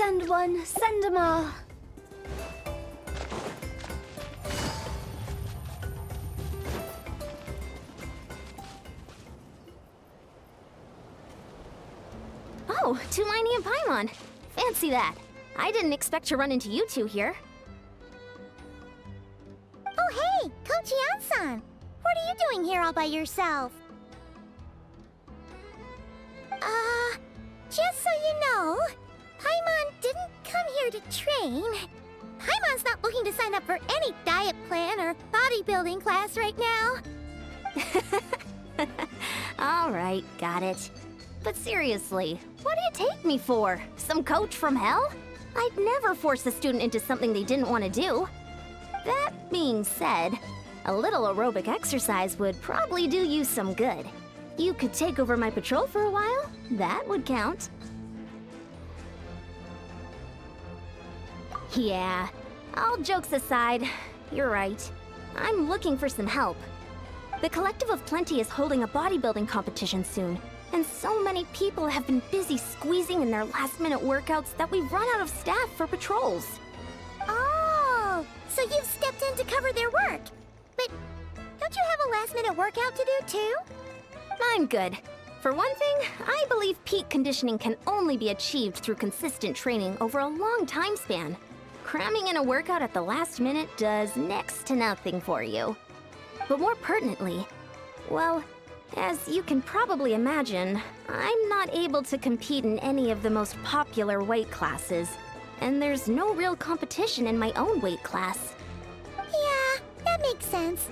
Send one, send 'em all. Oh, Tulani and Paimon. Fancy that. I didn't expect to run into you two here. Oh hey, Coach Yan-san! What are you doing here all by yourself? Just so you know, Paimon didn't come here to train. Paimon's not looking to sign up for any diet plan or bodybuilding class right now. Alright, got it. But seriously, what do you take me for? Some coach from hell? I'd never force a student into something they didn't want to do. That being said, a little aerobic exercise would probably do you some good. You could take over my patrol for a while. That would count. Yeah, all jokes aside, you're right. I'm looking for some help. The Collective of Plenty is holding a bodybuilding competition soon, and so many people have been busy squeezing in their last-minute workouts that we've run out of staff for patrols. Oh, so you've stepped in to cover their work. But don't you have a last-minute workout to do too? I'm good. For one thing, I believe peak conditioning can only be achieved through consistent training over a long time span. Cramming in a workout at the last minute does next to nothing for you. But more pertinently, well, as you can probably imagine, I'm not able to compete in any of the most popular weight classes, and there's no real competition in my own weight class. Yeah, that makes sense.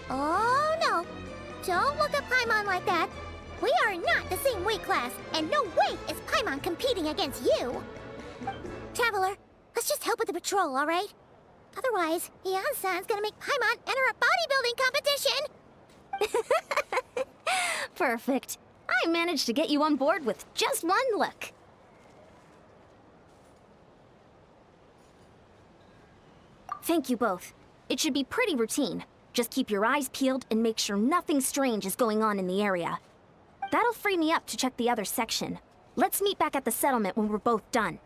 Oh no! Don't look at Paimon like that! We are not the same weight class, and no way is Paimon competing against you! Traveler, let's just help with the patrol, alright? Otherwise, Yan-san's gonna make Paimon enter a bodybuilding competition! Perfect. I managed to get you on board with just one look. Thank you both. It should be pretty routine. Just keep your eyes peeled and make sure nothing strange is going on in the area. That'll free me up to check the other section. Let's meet back at the settlement when we're both done.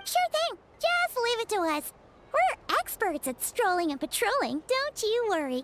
Sure thing. Just leave it to us. We're experts at strolling and patrolling, don't you worry.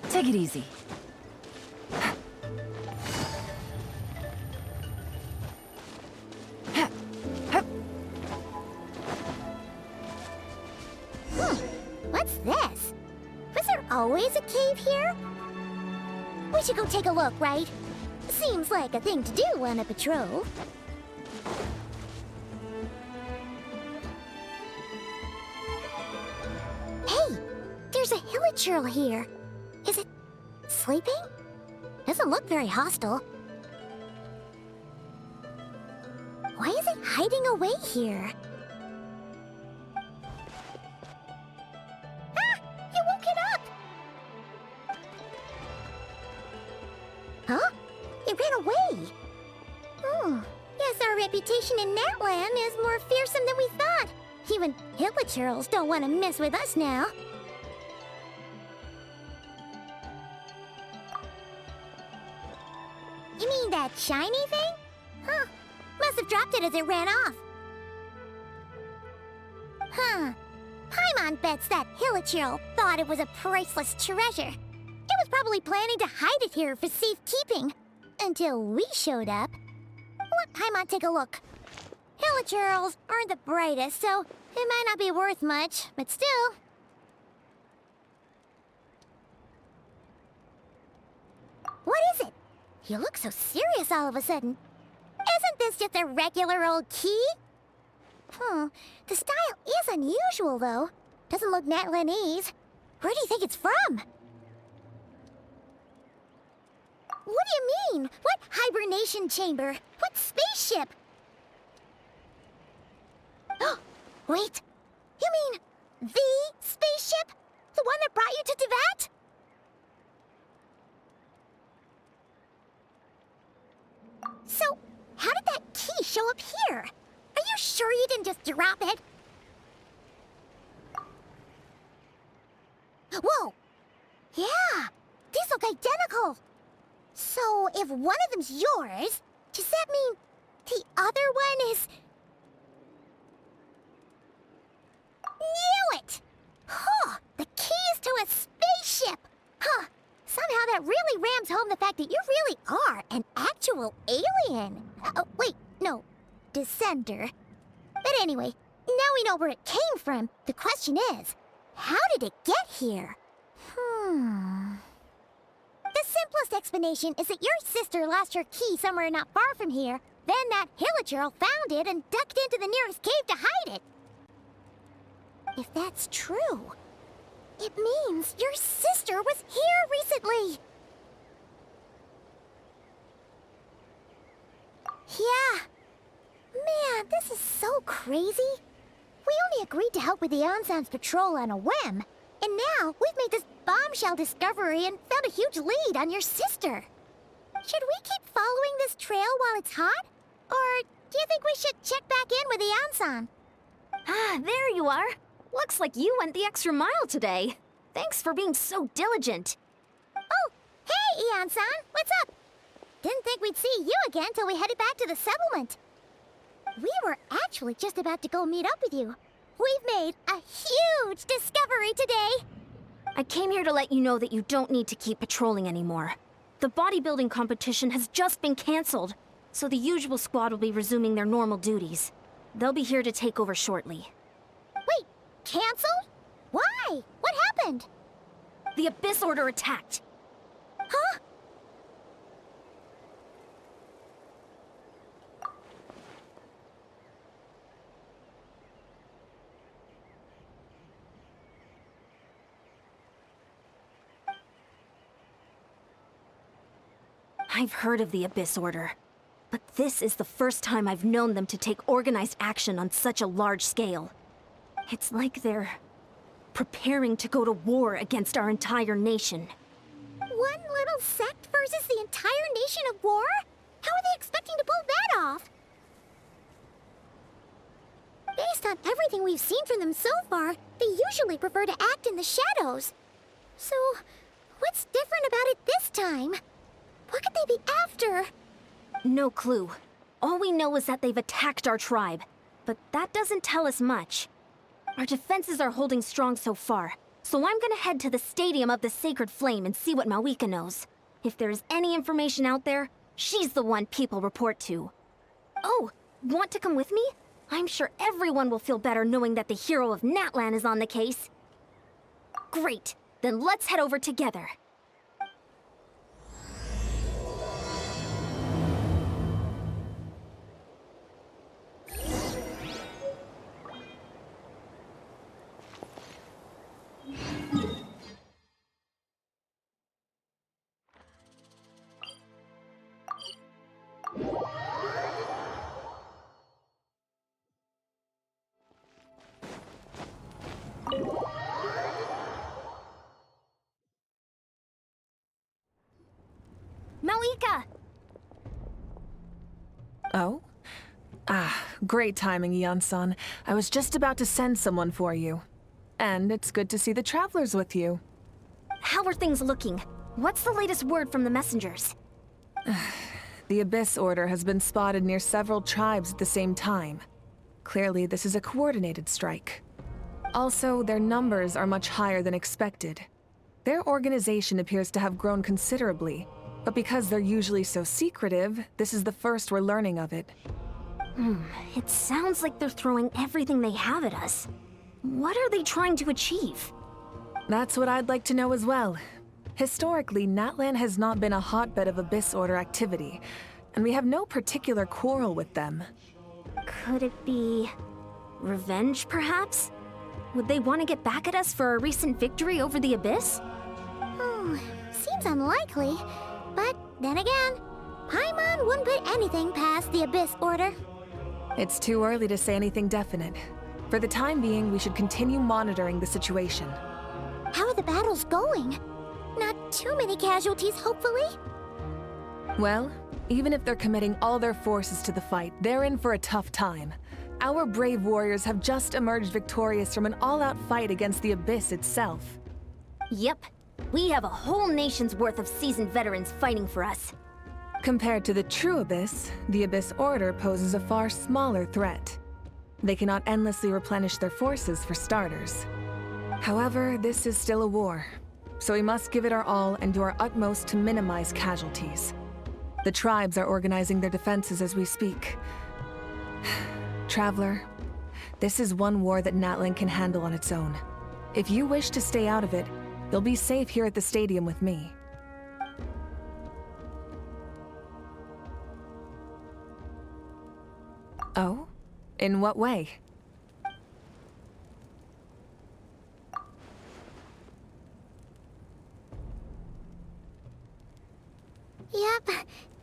Take it easy. What's this? Was there always a cave here? We should go take a look, right? Seems like a thing to do on a patrol. Hey, there's a hilichurl here. Is it sleeping? Doesn't look very hostile. Why is it hiding away here? Ah! You woke it up! Huh? It ran away! Oh, guess our reputation in Natland is more fearsome than we thought. Even hilichurls don't want to mess with us now. You mean that shiny thing? Huh. Must have dropped it as it ran off. Huh. Paimon bets that hilichurl thought it was a priceless treasure. It was probably planning to hide it here for safekeeping. Until we showed up. Let Paimon take a look. Hilichurls aren't the brightest, so it might not be worth much, but still. What is it? You look so serious all of a sudden. Isn't this just a regular old key? The style is unusual, though. Doesn't look Natlanese. Where do you think it's from? What do you mean? What hibernation chamber? What spaceship? Wait, you mean the spaceship? The one that brought you to Teyvat? So, how did that key show up here? Are you sure you didn't just drop it? Whoa! Yeah, these look identical. So, if one of them's yours, does that mean the other one is... Knew it! Huh, the keys to a spaceship! Huh, somehow that really rams home the fact that you really are an actual alien. Oh, wait, no, descender. But anyway, now we know where it came from. The question is, how did it get here? The simplest explanation is that your sister lost her key somewhere not far from here. Then that Hilichurl found it and ducked into the nearest cave to hide it. If that's true, it means your sister was here recently. Yeah. Man, this is so crazy. We only agreed to help with the Ansan's patrol on a whim. And now we've made this bombshell discovery and found a huge lead on your sister. Should we keep following this trail while it's hot? Or do you think we should check back in with the Ansan? Ah, there you are. Looks like you went the extra mile today. Thanks for being so diligent. Oh, hey, Ian-san, what's up? Didn't think we'd see you again till we headed back to the settlement. We were actually just about to go meet up with you. We've made a huge discovery today. I came here to let you know that you don't need to keep patrolling anymore. The bodybuilding competition has just been canceled, so the usual squad will be resuming their normal duties. They'll be here to take over shortly. Wait, canceled? Why? What happened? The Abyss Order attacked. Huh? I've heard of the Abyss Order, but this is the first time I've known them to take organized action on such a large scale. It's like they're preparing to go to war against our entire nation. One little sect versus the entire nation of war? How are they expecting to pull that off? Based on everything we've seen from them so far, they usually prefer to act in the shadows. So, what's different about it this time? What could they be after? No clue. All we know is that they've attacked our tribe, but that doesn't tell us much. Our defenses are holding strong so far, so I'm gonna head to the Stadium of the Sacred Flame and see what Malika knows. If there's any information out there, she's the one people report to. Oh, want to come with me? I'm sure everyone will feel better knowing that the hero of Natlan is on the case. Great, then let's head over together. Malika! Oh? Great timing, Ian-san. I was just about to send someone for you. And it's good to see the travelers with you. How are things looking? What's the latest word from the messengers? The Abyss Order has been spotted near several tribes at the same time. Clearly, this is a coordinated strike. Also, their numbers are much higher than expected. Their organization appears to have grown considerably, but because they're usually so secretive, this is the first we're learning of it. It sounds like they're throwing everything they have at us. What are they trying to achieve? That's what I'd like to know as well. Historically, Natlan has not been a hotbed of Abyss Order activity, and we have no particular quarrel with them. Could it be revenge, perhaps? Would they want to get back at us for our recent victory over the Abyss? Seems unlikely, but Then again, Paimon wouldn't put anything past the Abyss Order. It's too early to say anything definite. For the time being, we should continue monitoring the situation. How are the battles going? Not too many casualties, hopefully? Well, even if they're committing all their forces to the fight, they're in for a tough time. Our brave warriors have just emerged victorious from an all-out fight against the Abyss itself. Yep. We have a whole nation's worth of seasoned veterans fighting for us. Compared to the true Abyss, the Abyss Order poses a far smaller threat. They cannot endlessly replenish their forces for starters. However, this is still a war, so we must give it our all and do our utmost to minimize casualties. The tribes are organizing their defenses as we speak. Traveler, this is one war that Natlan can handle on its own. If you wish to stay out of it, you'll be safe here at the stadium with me. Oh? In what way? Yep,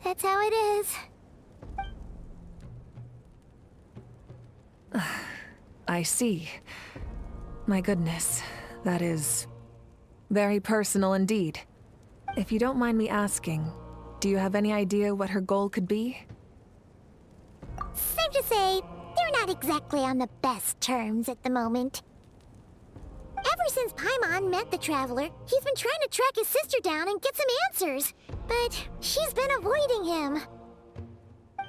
that's how it is. I see. My goodness, that is very personal indeed. If you don't mind me asking, do you have any idea what her goal could be? Safe to say, they're not exactly on the best terms at the moment. Ever since Paimon met the Traveler, he's been trying to track his sister down and get some answers. But she's been avoiding him.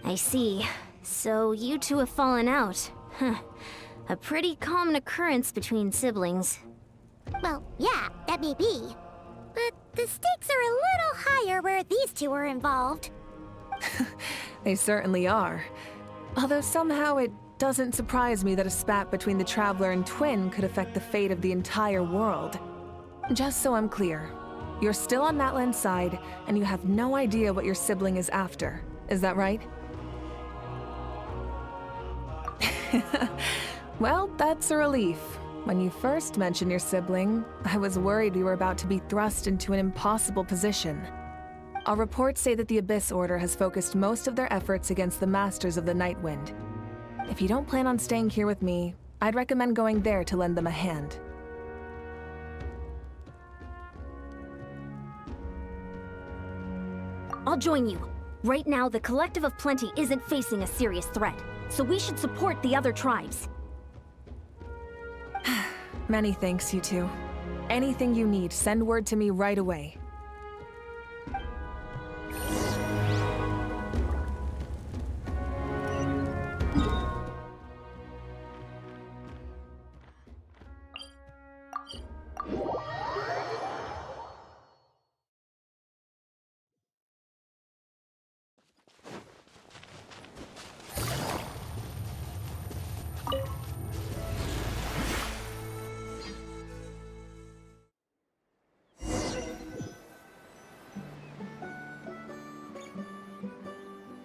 I see. So you two have fallen out. Huh. A pretty common occurrence between siblings. Well, yeah, that may be. But the stakes are a little higher where these two are involved. They certainly are. Although somehow it doesn't surprise me that a spat between the Traveler and Twin could affect the fate of the entire world. Just so I'm clear, you're still on Natlan's side, and you have no idea what your sibling is after. Is that right? Well, that's a relief. When you first mentioned your sibling, I was worried we were about to be thrust into an impossible position. Our reports say that the Abyss Order has focused most of their efforts against the Masters of the Nightwind. If you don't plan on staying here with me, I'd recommend going there to lend them a hand. I'll join you. Right now, the Collective of Plenty isn't facing a serious threat, so we should support the other tribes. Many thanks, you two. Anything you need, send word to me right away.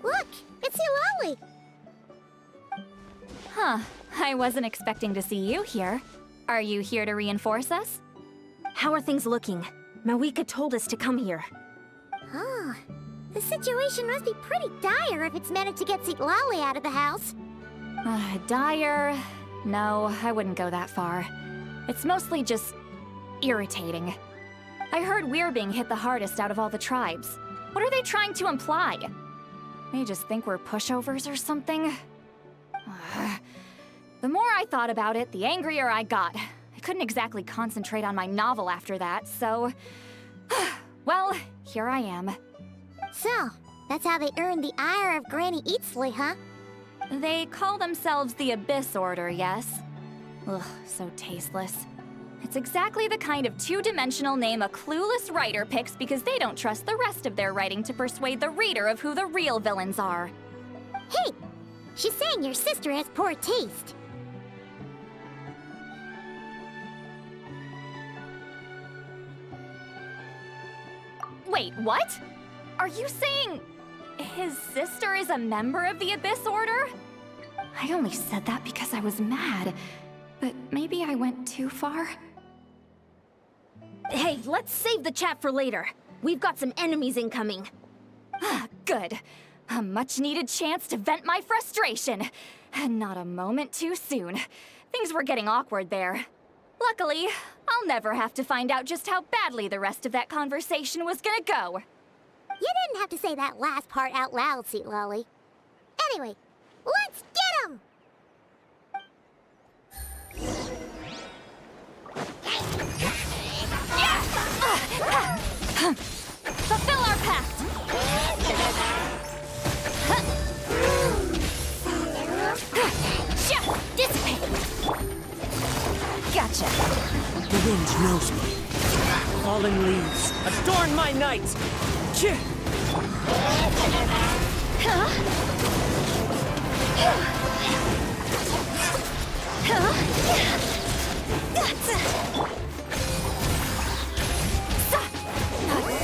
Look, it's Eulalie! Huh. I wasn't expecting to see you here. Are you here to reinforce us? How are things looking? Mawika told us to come here. Oh, the situation must be pretty dire if it's managed to get Eulalie out of the house. Dire? No, I wouldn't go that far. It's mostly just irritating. I heard we're being hit the hardest out of all the tribes. What are they trying to imply? They just think we're pushovers or something? The more I thought about it, the angrier I got. I couldn't exactly concentrate on my novel after that, so... well, here I am. So, that's how they earned the ire of Granny Eatsley, huh? They call themselves the Abyss Order, yes? Ugh, so tasteless. It's exactly the kind of two-dimensional name a clueless writer picks because they don't trust the rest of their writing to persuade the reader of who the real villains are. Hey! She's saying your sister has poor taste. Wait, what? Are you saying his sister is a member of the Abyss Order? I only said that because I was mad, but maybe I went too far. Hey, let's save the chat for later. We've got some enemies incoming. Good. A much-needed chance to vent my frustration. And not a moment too soon. Things were getting awkward there. Luckily, I'll never have to find out just how badly the rest of that conversation was gonna go. You didn't have to say that last part out loud, Sweet Lolly. Anyway, let's get 'em! Fulfill our pact! Dissipate! Gotcha. The wind knows me. Fallen leaves, adorn my night!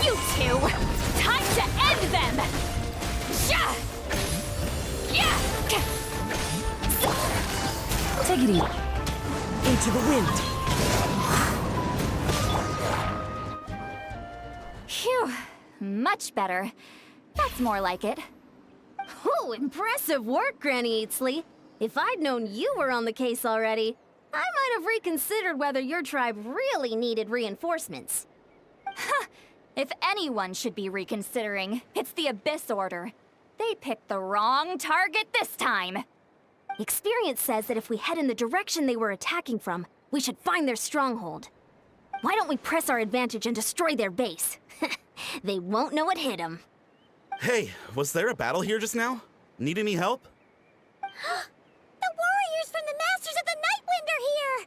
You two! Time to end them! Take it easy. Into the wind! Phew. Much better. That's more like it. Oh, impressive work, Granny Eatsley. If I'd known you were on the case already, I might have reconsidered whether your tribe really needed reinforcements. If anyone should be reconsidering, it's the Abyss Order. They picked the wrong target this time. Experience says that if we head in the direction they were attacking from, we should find their stronghold. Why don't we press our advantage and destroy their base? They won't know what hit them. Hey, was there a battle here just now? Need any help? The warriors from the Masters of the Nightwind are here!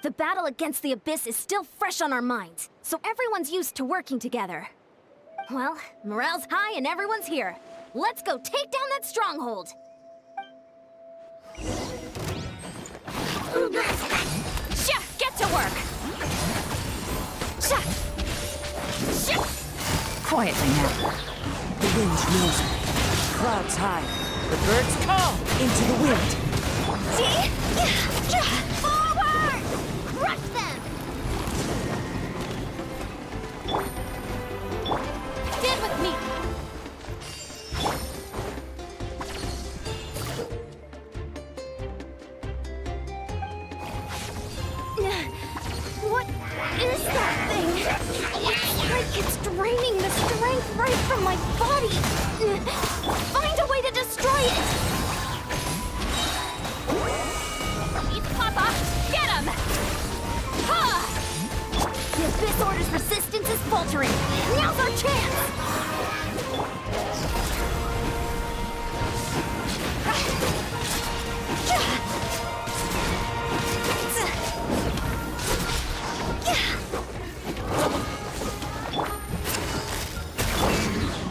The battle against the Abyss is still fresh on our minds, so everyone's used to working together. Well, morale's high and everyone's here. Let's go take down that stronghold! Get to work! Quietly now. The wind knows me. Clouds high. The birds call into the wind. Forward! Crush them! Stand with me! What is that thing? It's like it's draining the strength right from my body. Find a way to destroy it! Papa, get him! The Abyss Order's resistance is faltering. Now's our chance!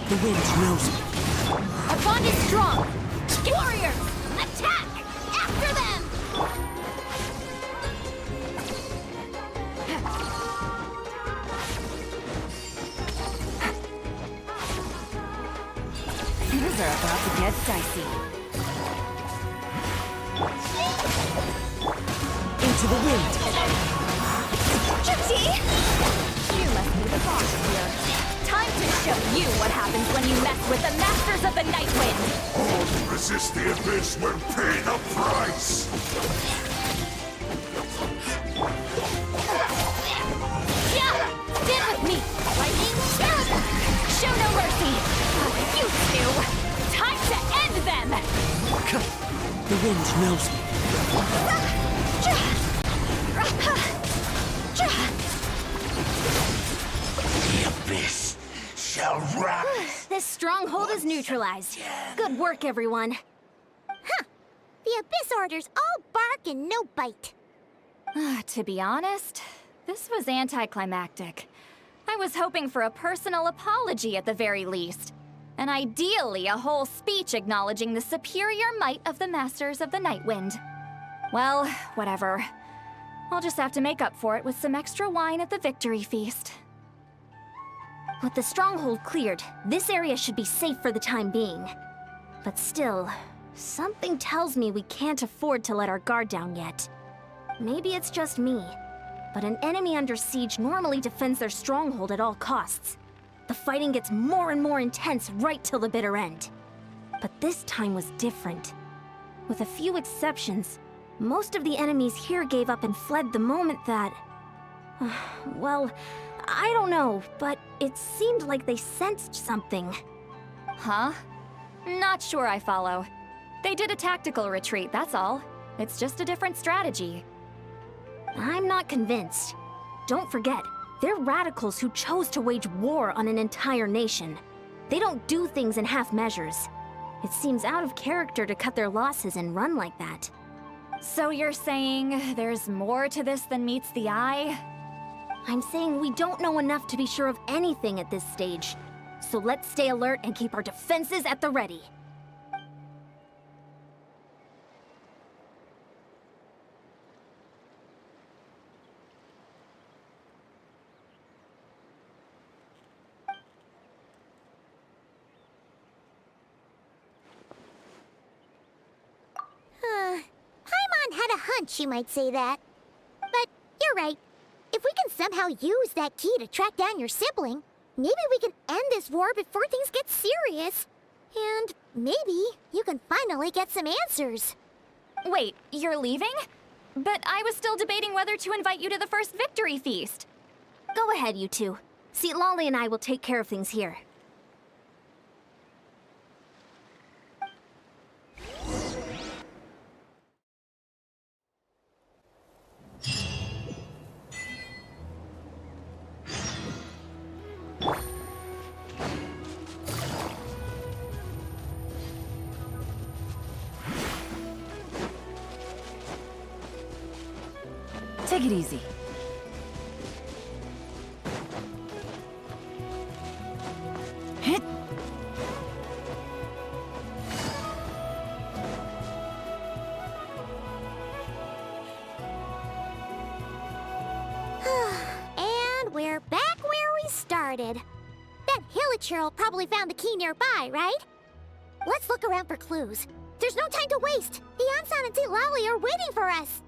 The wind knows me. Our bond is strong! Warriors! Attack! After them! Things are about to get dicey. Into the wind. Gypsy! You must be the boss here. Time to show you what happens when you mess with the Masters of the Nightwind! All who resist the Abyss will pay the price! Stand with me! Lightning! Show no mercy! You two! Time to end them! The wind knows me. The Abyss shall rise! This stronghold is neutralized. Good work, everyone. The Abyss Order's all bark and no bite. To be honest, this was anticlimactic. I was hoping for a personal apology at the very least. And ideally, a whole speech acknowledging the superior might of the Masters of the Nightwind. Well, whatever. I'll just have to make up for it with some extra wine at the victory feast. With the stronghold cleared, this area should be safe for the time being. But still, something tells me we can't afford to let our guard down yet. Maybe it's just me, but an enemy under siege normally defends their stronghold at all costs. The fighting gets more and more intense right till the bitter end. But this time was different. With a few exceptions, most of the enemies here gave up and fled the moment that... well, I don't know, but it seemed like they sensed something. Huh? Not sure I follow. They did a tactical retreat, that's all. It's just a different strategy. I'm not convinced. Don't forget, they're radicals who chose to wage war on an entire nation. They don't do things in half measures. It seems out of character to cut their losses and run like that. So you're saying there's more to this than meets the eye? I'm saying we don't know enough to be sure of anything at this stage. So let's stay alert and keep our defenses at the ready. Paimon had a hunch you might say that. But you're right. If we can somehow use that key to track down your sibling, maybe we can end this war before things get serious. And maybe you can finally get some answers. Wait, you're leaving? But I was still debating whether to invite you to the first victory feast. Go ahead, you two. See, Lolly and I will take care of things here. Take it easy. Hit. And we're back where we started. That Hilichurl probably found the key nearby, right? Let's look around for clues. There's no time to waste. Beyond and St. Lolly are waiting for us.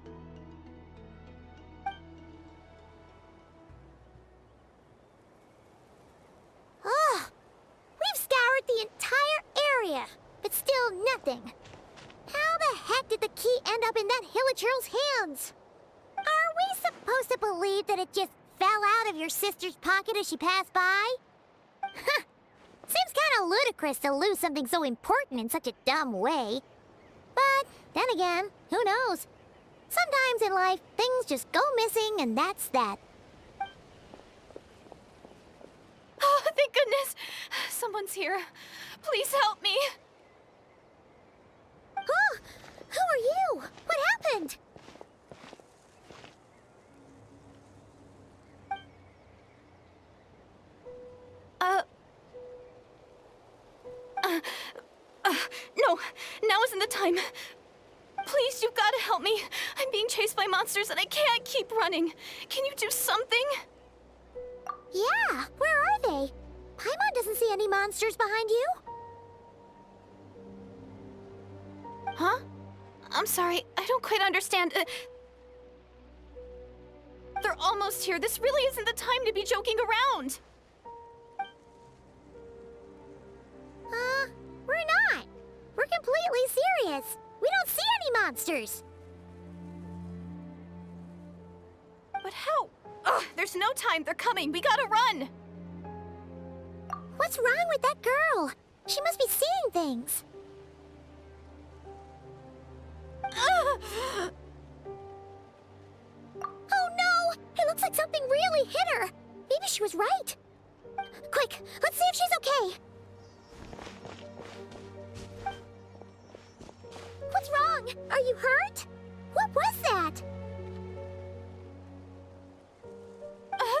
Ugh. We've scoured the entire area, but still nothing. How the heck did the key end up in that Hilichurl's hands? Are we supposed to believe that it just fell out of your sister's pocket as she passed by? Seems kinda ludicrous to lose something so important in such a dumb way. But then again, who knows? Sometimes in life, things just go missing and that's that. Oh, thank goodness! Someone's here. Please help me. Oh, who are you? What happened? No, now isn't the time. Please, you've got to help me. I'm being chased by monsters and I can't keep running. Can you do something? Yeah, where are they? Paimon doesn't see any monsters behind you. Huh? I'm sorry, I don't quite understand. They're almost here. This really isn't the time to be joking around. We're not. We're completely serious. We don't see any monsters. But how? Ugh, there's no time. They're coming. We gotta run. What's wrong with that girl? She must be seeing things. Ugh. Oh no! It looks like something really hit her. Maybe she was right. Quick, let's see if she's okay. What's wrong? Are you hurt? What was that?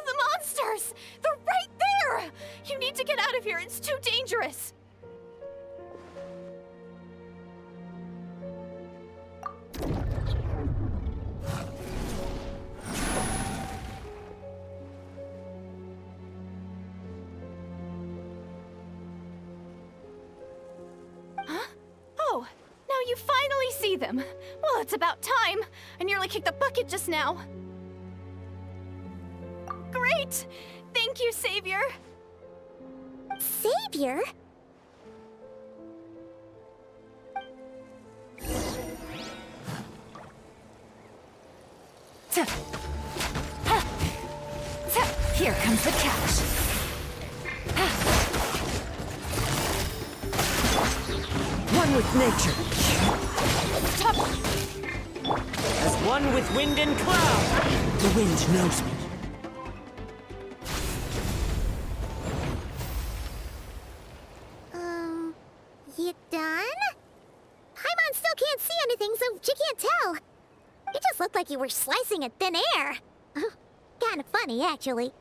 The monsters! They're right there! You need to get out of here. It's too dangerous. Huh? Oh, now you finally see them. Well, it's about time. I nearly kicked the bucket just now. Great! Thank you, Savior! Savior? Here comes the catch. One with nature. As one with wind and cloud. The wind knows me. You done? Paimon still can't see anything, so she can't tell. It just looked like you were slicing at thin air. Kind of funny, actually.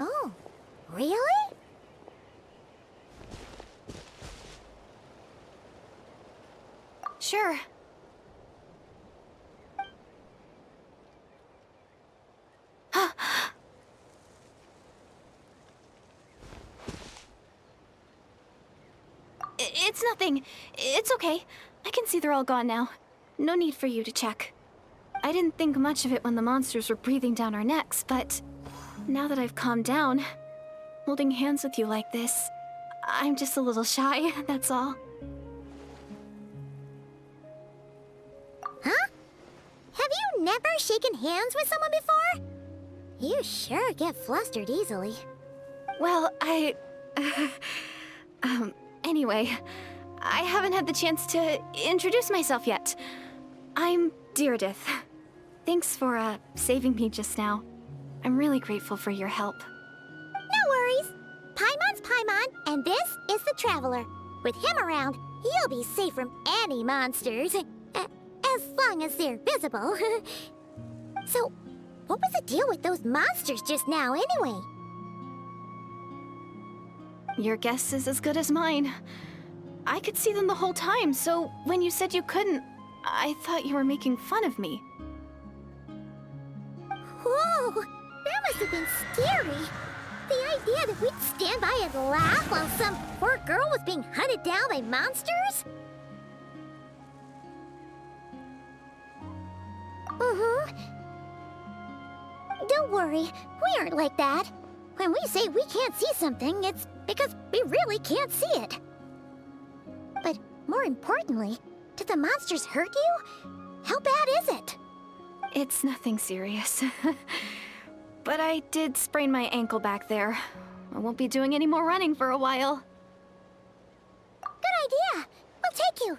Oh, really? Sure. It's nothing. It's okay. I can see they're all gone now. No need for you to check. I didn't think much of it when the monsters were breathing down our necks, but now that I've calmed down, holding hands with you like this, I'm just a little shy, that's all. Huh? Have you never shaken hands with someone before? You sure get flustered easily. Well, anyway, I haven't had the chance to introduce myself yet. I'm Direidyth. Thanks for, saving me just now. I'm really grateful for your help. No worries. Paimon's Paimon, and this is the Traveler. With him around, you'll be safe from any monsters. As long as they're visible. So, what was the deal with those monsters just now, anyway? Your guess is as good as mine. I could see them the whole time, so when you said you couldn't, I thought you were making fun of me. Whoa! That must have been scary. The idea that we'd stand by and laugh while some poor girl was being hunted down by monsters? Don't worry, we aren't like that. When we say we can't see something, it's because we really can't see it. But more importantly, did the monsters hurt you? How bad is it? It's nothing serious. But I did sprain my ankle back there. I won't be doing any more running for a while. Good idea. We'll take you.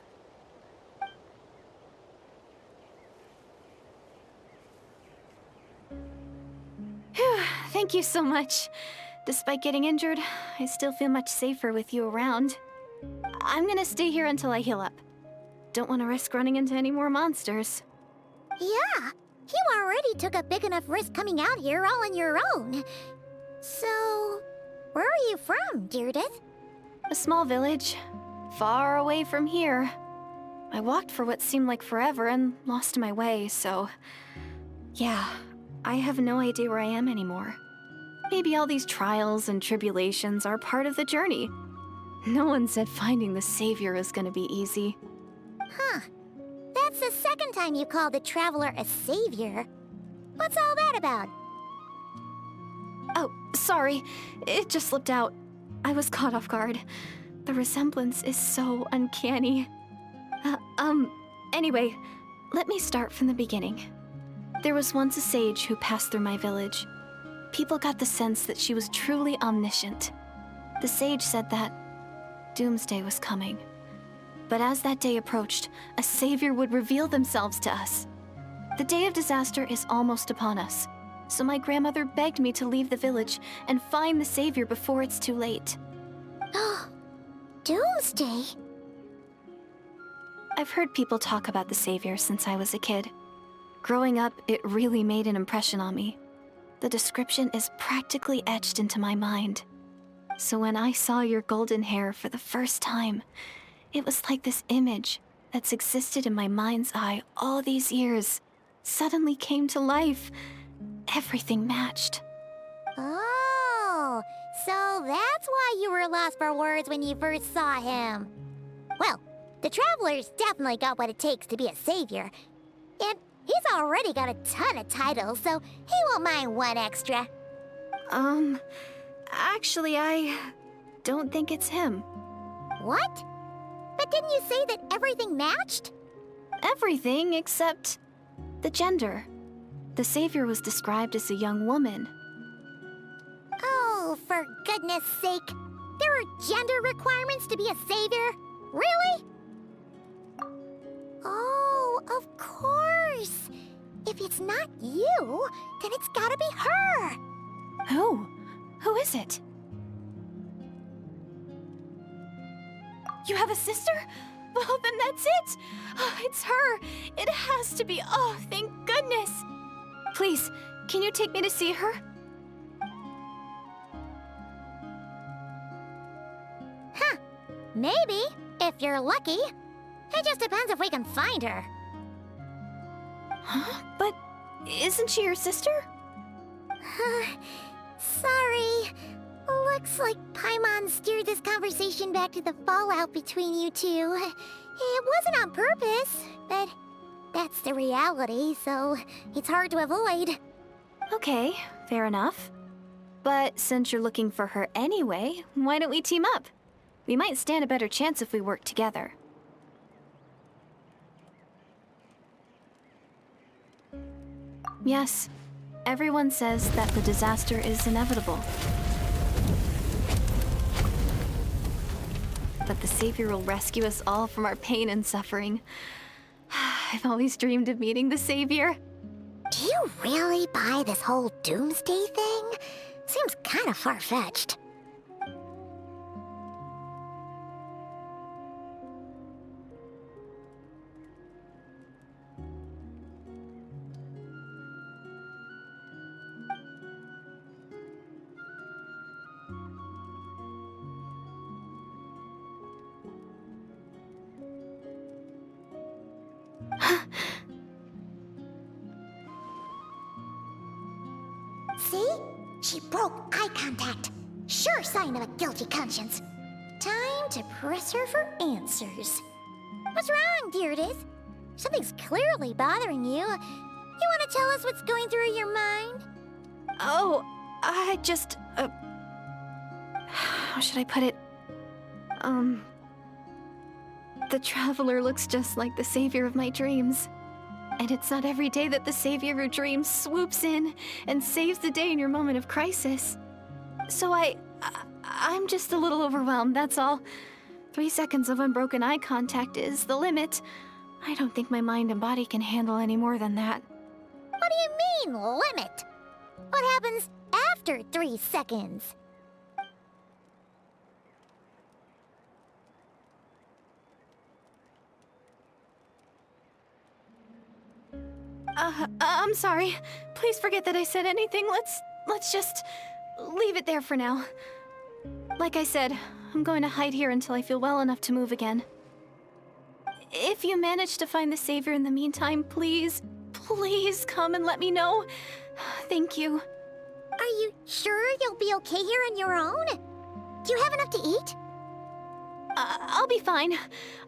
Phew, thank you so much. Despite getting injured, I still feel much safer with you around. I'm gonna stay here until I heal up. Don't want to risk running into any more monsters. Yeah, you already took a big enough risk coming out here all on your own. So, where are you from, Direidyth? A small village, far away from here. I walked for what seemed like forever and lost my way, so... yeah, I have no idea where I am anymore. Maybe all these trials and tribulations are part of the journey. No one said finding the Savior is gonna be easy. Huh. That's the second time you called the Traveler a savior. What's all that about? Oh, sorry. It just slipped out. I was caught off guard. The resemblance is so uncanny. Anyway, let me start from the beginning. There was once a sage who passed through my village. People got the sense that she was truly omniscient. The sage said that doomsday was coming. But as that day approached, a savior would reveal themselves to us. The day of disaster is almost upon us, so my grandmother begged me to leave the village and find the savior before it's too late. Doomsday? I've heard people talk about the savior since I was a kid. Growing up, it really made an impression on me. The description is practically etched into my mind. So when I saw your golden hair for the first time, it was like this image that's existed in my mind's eye all these years suddenly came to life. Everything matched. Oh, so that's why you were lost for words when you first saw him. Well, the Traveler's definitely got what it takes to be a savior. And he's already got a ton of titles, so he won't mind one extra. Actually, I don't think it's him. What? But didn't you say that everything matched? Everything except the gender. The savior was described as a young woman. Oh, for goodness sake. There are gender requirements to be a savior? Really? Oh, of course. If it's not you, then it's gotta be her. Who? Who is it? You have a sister? Well, then that's it! Oh, it's her! It has to be! Oh, thank goodness! Please, can you take me to see her? Huh. Maybe, if you're lucky. It just depends if we can find her. Huh? But isn't she your sister? Sorry. Looks like Paimon steered this conversation back to the fallout between you two. It wasn't on purpose, but that's the reality, so it's hard to avoid. Okay, fair enough. But since you're looking for her anyway, why don't we team up? We might stand a better chance if we work together. Yes, everyone says that the disaster is inevitable. But the Savior will rescue us all from our pain and suffering. I've always dreamed of meeting the Savior. Do you really buy this whole doomsday thing? Seems kind of far-fetched. See? She broke eye contact. Sure sign of a guilty conscience. Time to press her for answers. What's wrong, Direidyth? Something's clearly bothering you. You want to tell us what's going through your mind? Oh, I just, how should I put it? The Traveler looks just like the savior of my dreams. And it's not every day that the savior of your dreams swoops in and saves the day in your moment of crisis. So I'm just a little overwhelmed, that's all. 3 seconds of unbroken eye contact is the limit. I don't think my mind and body can handle any more than that. What do you mean, limit? What happens after 3 seconds? I'm sorry. Please forget that I said anything. Let's just leave it there for now. Like I said, I'm going to hide here until I feel well enough to move again. If you manage to find the Savior in the meantime, please come and let me know. Thank you. Are you sure you'll be okay here on your own? Do you have enough to eat? I'll be fine.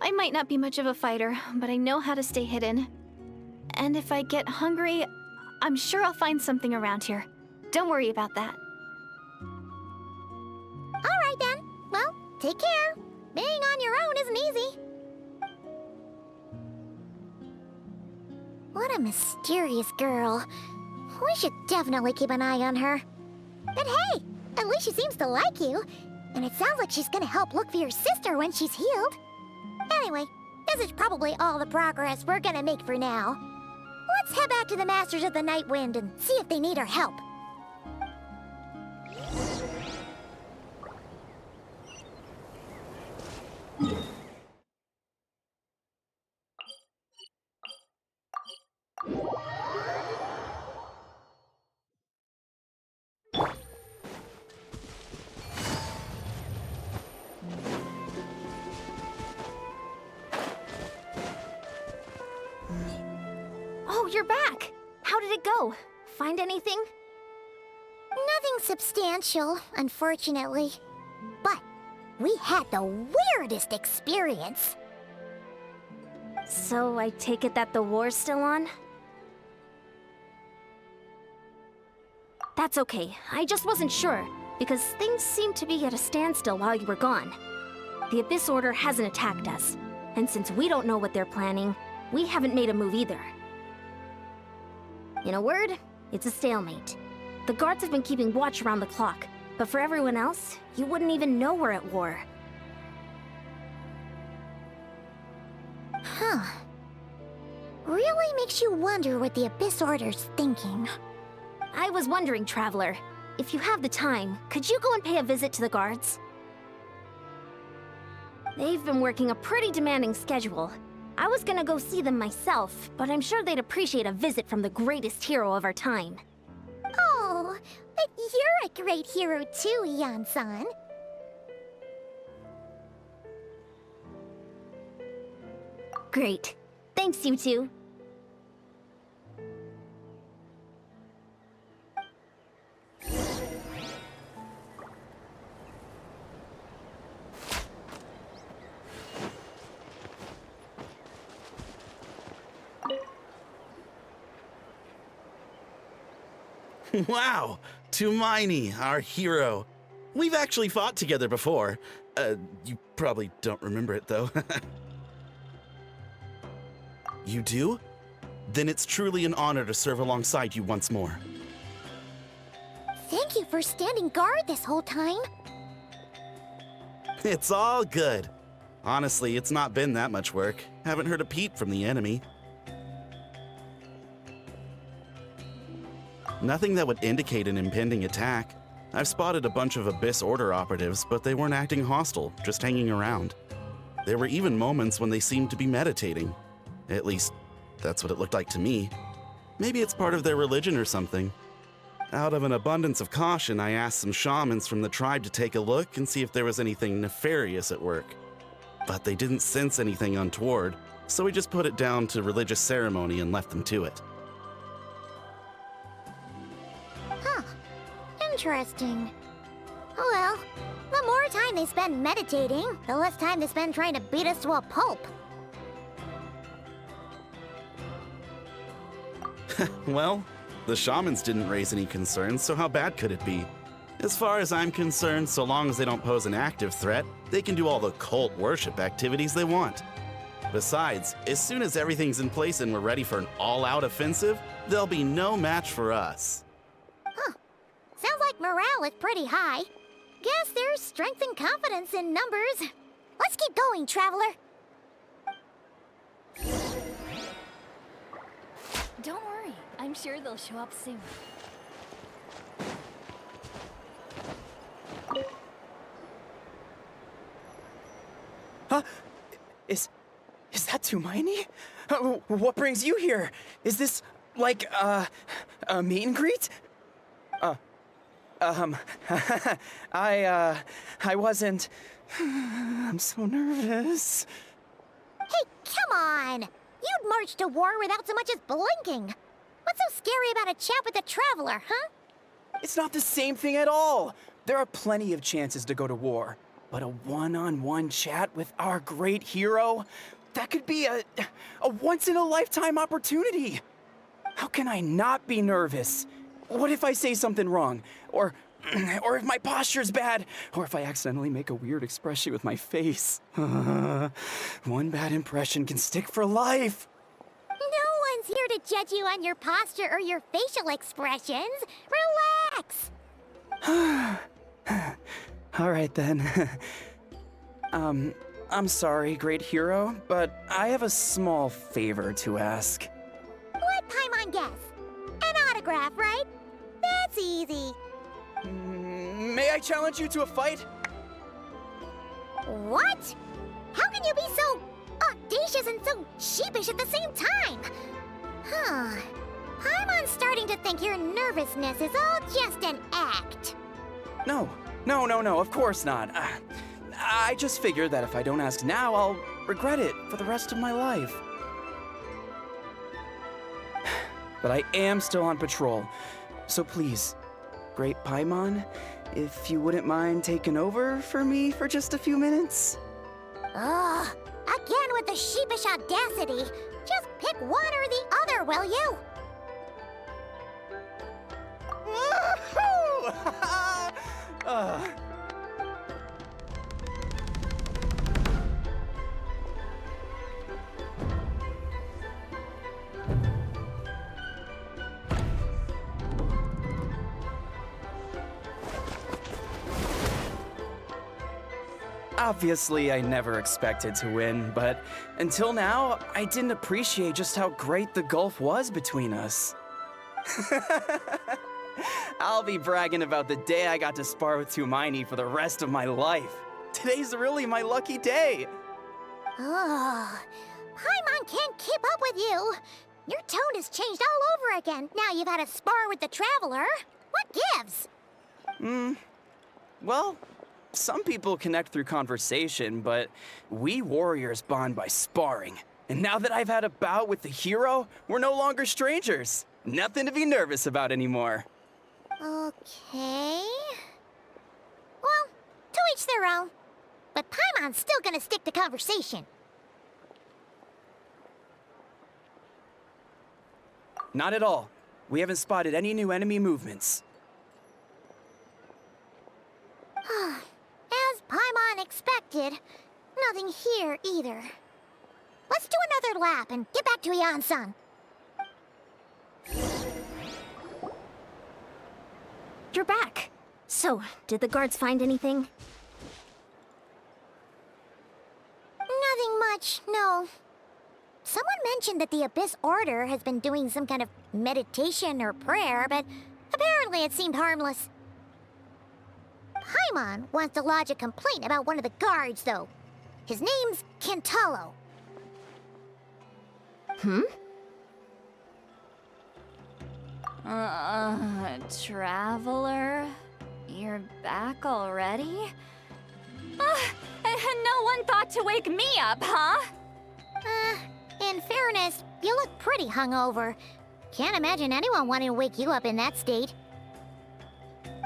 I might not be much of a fighter, but I know how to stay hidden. And if I get hungry, I'm sure I'll find something around here. Don't worry about that. Alright then. Well, take care. Being on your own isn't easy. What a mysterious girl. We should definitely keep an eye on her. But hey, at least she seems to like you. And it sounds like she's gonna help look for your sister when she's healed. Anyway, this is probably all the progress we're gonna make for now. Let's head back to the Masters of the Night Wind and see if they need our help. Oh, you're back! How did it go? Find anything? Nothing substantial, unfortunately. But we had the weirdest experience. So I take it that the war's still on? That's okay. I just wasn't sure, because things seemed to be at a standstill while you were gone. The Abyss Order hasn't attacked us, and since we don't know what they're planning, we haven't made a move either. In a word, it's a stalemate. The guards have been keeping watch around the clock, but for everyone else, you wouldn't even know we're at war. Huh. Really makes you wonder what the Abyss Order's thinking. I was wondering, Traveler, if you have the time, could you go and pay a visit to the guards? They've been working a pretty demanding schedule. I was gonna go see them myself, but I'm sure they'd appreciate a visit from the greatest hero of our time. Oh, but you're a great hero too, Yan-san. Great. Thanks, you two. Wow, Tumaini, our hero. We've actually fought together before. You probably don't remember it, though. You do? Then it's truly an honor to serve alongside you once more. Thank you for standing guard this whole time. It's all good. Honestly, it's not been that much work. Haven't heard a peep from the enemy. Nothing that would indicate an impending attack. I've spotted a bunch of Abyss Order operatives, but they weren't acting hostile, just hanging around. There were even moments when they seemed to be meditating. At least, that's what it looked like to me. Maybe it's part of their religion or something. Out of an abundance of caution, I asked some shamans from the tribe to take a look and see if there was anything nefarious at work. But they didn't sense anything untoward, so we just put it down to religious ceremony and left them to it. Huh. Interesting. Oh well, the more time they spend meditating, the less time they spend trying to beat us to a pulp. Well, the shamans didn't raise any concerns, so how bad could it be? As far as I'm concerned, so long as they don't pose an active threat, they can do all the cult worship activities they want. Besides, as soon as everything's in place and we're ready for an all-out offensive, there'll be no match for us. Huh. Sounds like morale is pretty high. Guess there's strength and confidence in numbers. Let's keep going, Traveler. Don't worry, I'm sure they'll show up soon. Huh? Is that Tumaini? What brings you here? Is this, like, a meet and greet? I wasn't... I'm so nervous. Hey, come on! You'd march to war without so much as blinking. What's so scary about a chat with a Traveler, huh? It's not the same thing at all. There are plenty of chances to go to war. But a one-on-one chat with our great hero? That could be a once-in-a-lifetime opportunity. How can I not be nervous? What if I say something wrong? Or if my posture's bad? Or if I accidentally make a weird expression with my face? One bad impression can stick for life. No one's here to judge you on your posture or your facial expressions. Relax! All right, then. I'm sorry, great hero, but I have a small favor to ask. What Paimon guess? An autograph, right? That's easy. May I challenge you to a fight? What? How can you be so audacious and so sheepish at the same time? Huh. Paimon's starting to think your nervousness is all just an act. No, of course not. I just figured that if I don't ask now, I'll regret it for the rest of my life. But I am still on patrol, so please, Great Paimon, if you wouldn't mind taking over for me for just a few minutes? Ugh, again with the sheepish audacity. Just pick one or the other, will you? Woohoo! Obviously, I never expected to win, but until now, I didn't appreciate just how great the gulf was between us. I'll be bragging about the day I got to spar with Hermione for the rest of my life. Today's really my lucky day. Oh, Paimon can't keep up with you. Your tone has changed all over again. Now you've had a spar with the Traveler. What gives? Well, some people connect through conversation, but we warriors bond by sparring. And now that I've had a bout with the hero, we're no longer strangers. Nothing to be nervous about anymore. Okay. Well, to each their own. But Paimon's still gonna stick to conversation. Not at all. We haven't spotted any new enemy movements. As Paimon expected, nothing here either. Let's do another lap and get back to Ian-san. You're back. So, did the guards find anything? Nothing much, no. Someone mentioned that the Abyss Order has been doing some kind of meditation or prayer, but apparently it seemed harmless. Paimon wants to lodge a complaint about one of the guards, though. His name's Kentalo. Traveler? You're back already? And no one thought to wake me up, huh? In fairness, you look pretty hungover. Can't imagine anyone wanting to wake you up in that state.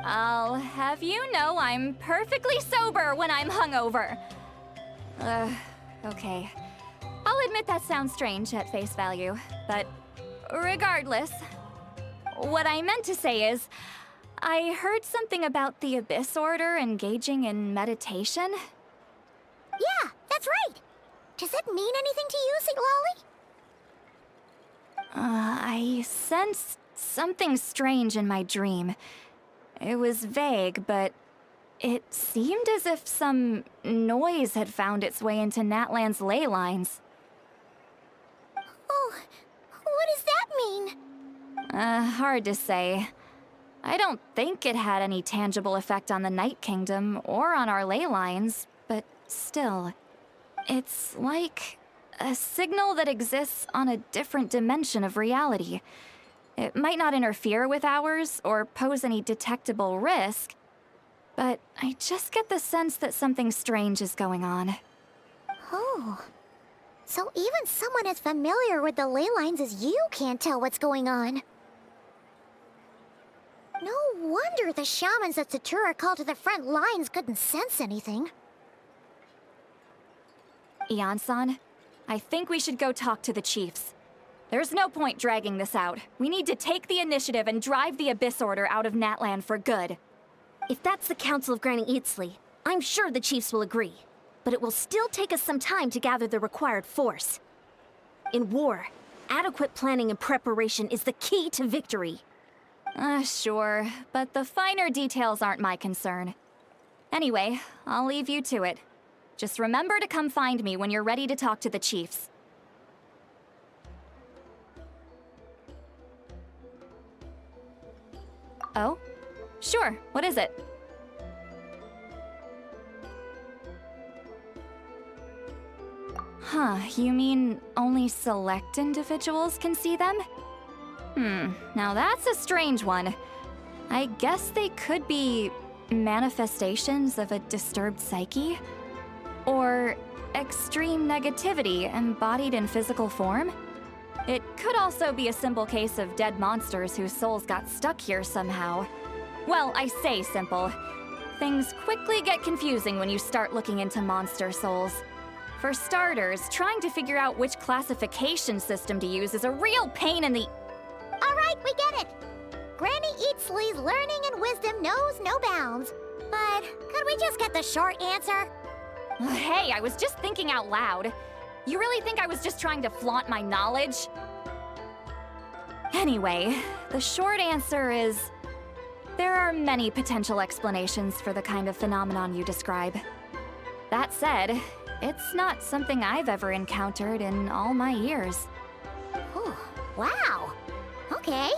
I'll have you know I'm perfectly sober when I'm hungover. Okay. I'll admit that sounds strange at face value, but regardless, what I meant to say is, I heard something about the Abyss Order engaging in meditation. Yeah, that's right. Does that mean anything to you, Siglali? I sensed something strange in my dream. It was vague, but it seemed as if some noise had found its way into Natlan's ley lines. Oh, what does that mean? Hard to say. I don't think it had any tangible effect on the Night Kingdom or on our ley lines, but still. It's like a signal that exists on a different dimension of reality. It might not interfere with ours or pose any detectable risk, but I just get the sense that something strange is going on. Oh. So even someone as familiar with the ley lines as you can't tell what's going on. No wonder the shamans that Satura called to the front lines couldn't sense anything. Ian-san, I think we should go talk to the chiefs. There's no point dragging this out. We need to take the initiative and drive the Abyss Order out of Natlan for good. If that's the Council of Granny Eatsley, I'm sure the chiefs will agree. But it will still take us some time to gather the required force. In war, adequate planning and preparation is the key to victory. Sure, but the finer details aren't my concern. Anyway, I'll leave you to it. Just remember to come find me when you're ready to talk to the chiefs. Oh? Sure, what is it? Huh, you mean only select individuals can see them? Now that's a strange one. I guess they could be manifestations of a disturbed psyche? Or extreme negativity embodied in physical form? It could also be a simple case of dead monsters whose souls got stuck here somehow. Well, I say simple. Things quickly get confusing when you start looking into monster souls. For starters, trying to figure out which classification system to use is a real pain in the... All right, we get it. Granny Eatsley Ainsley's learning and wisdom knows no bounds. But could we just get the short answer? Hey, I was just thinking out loud. You really think I was just trying to flaunt my knowledge? Anyway, the short answer is... there are many potential explanations for the kind of phenomenon you describe. That said, it's not something I've ever encountered in all my years. Oh, wow. Okay.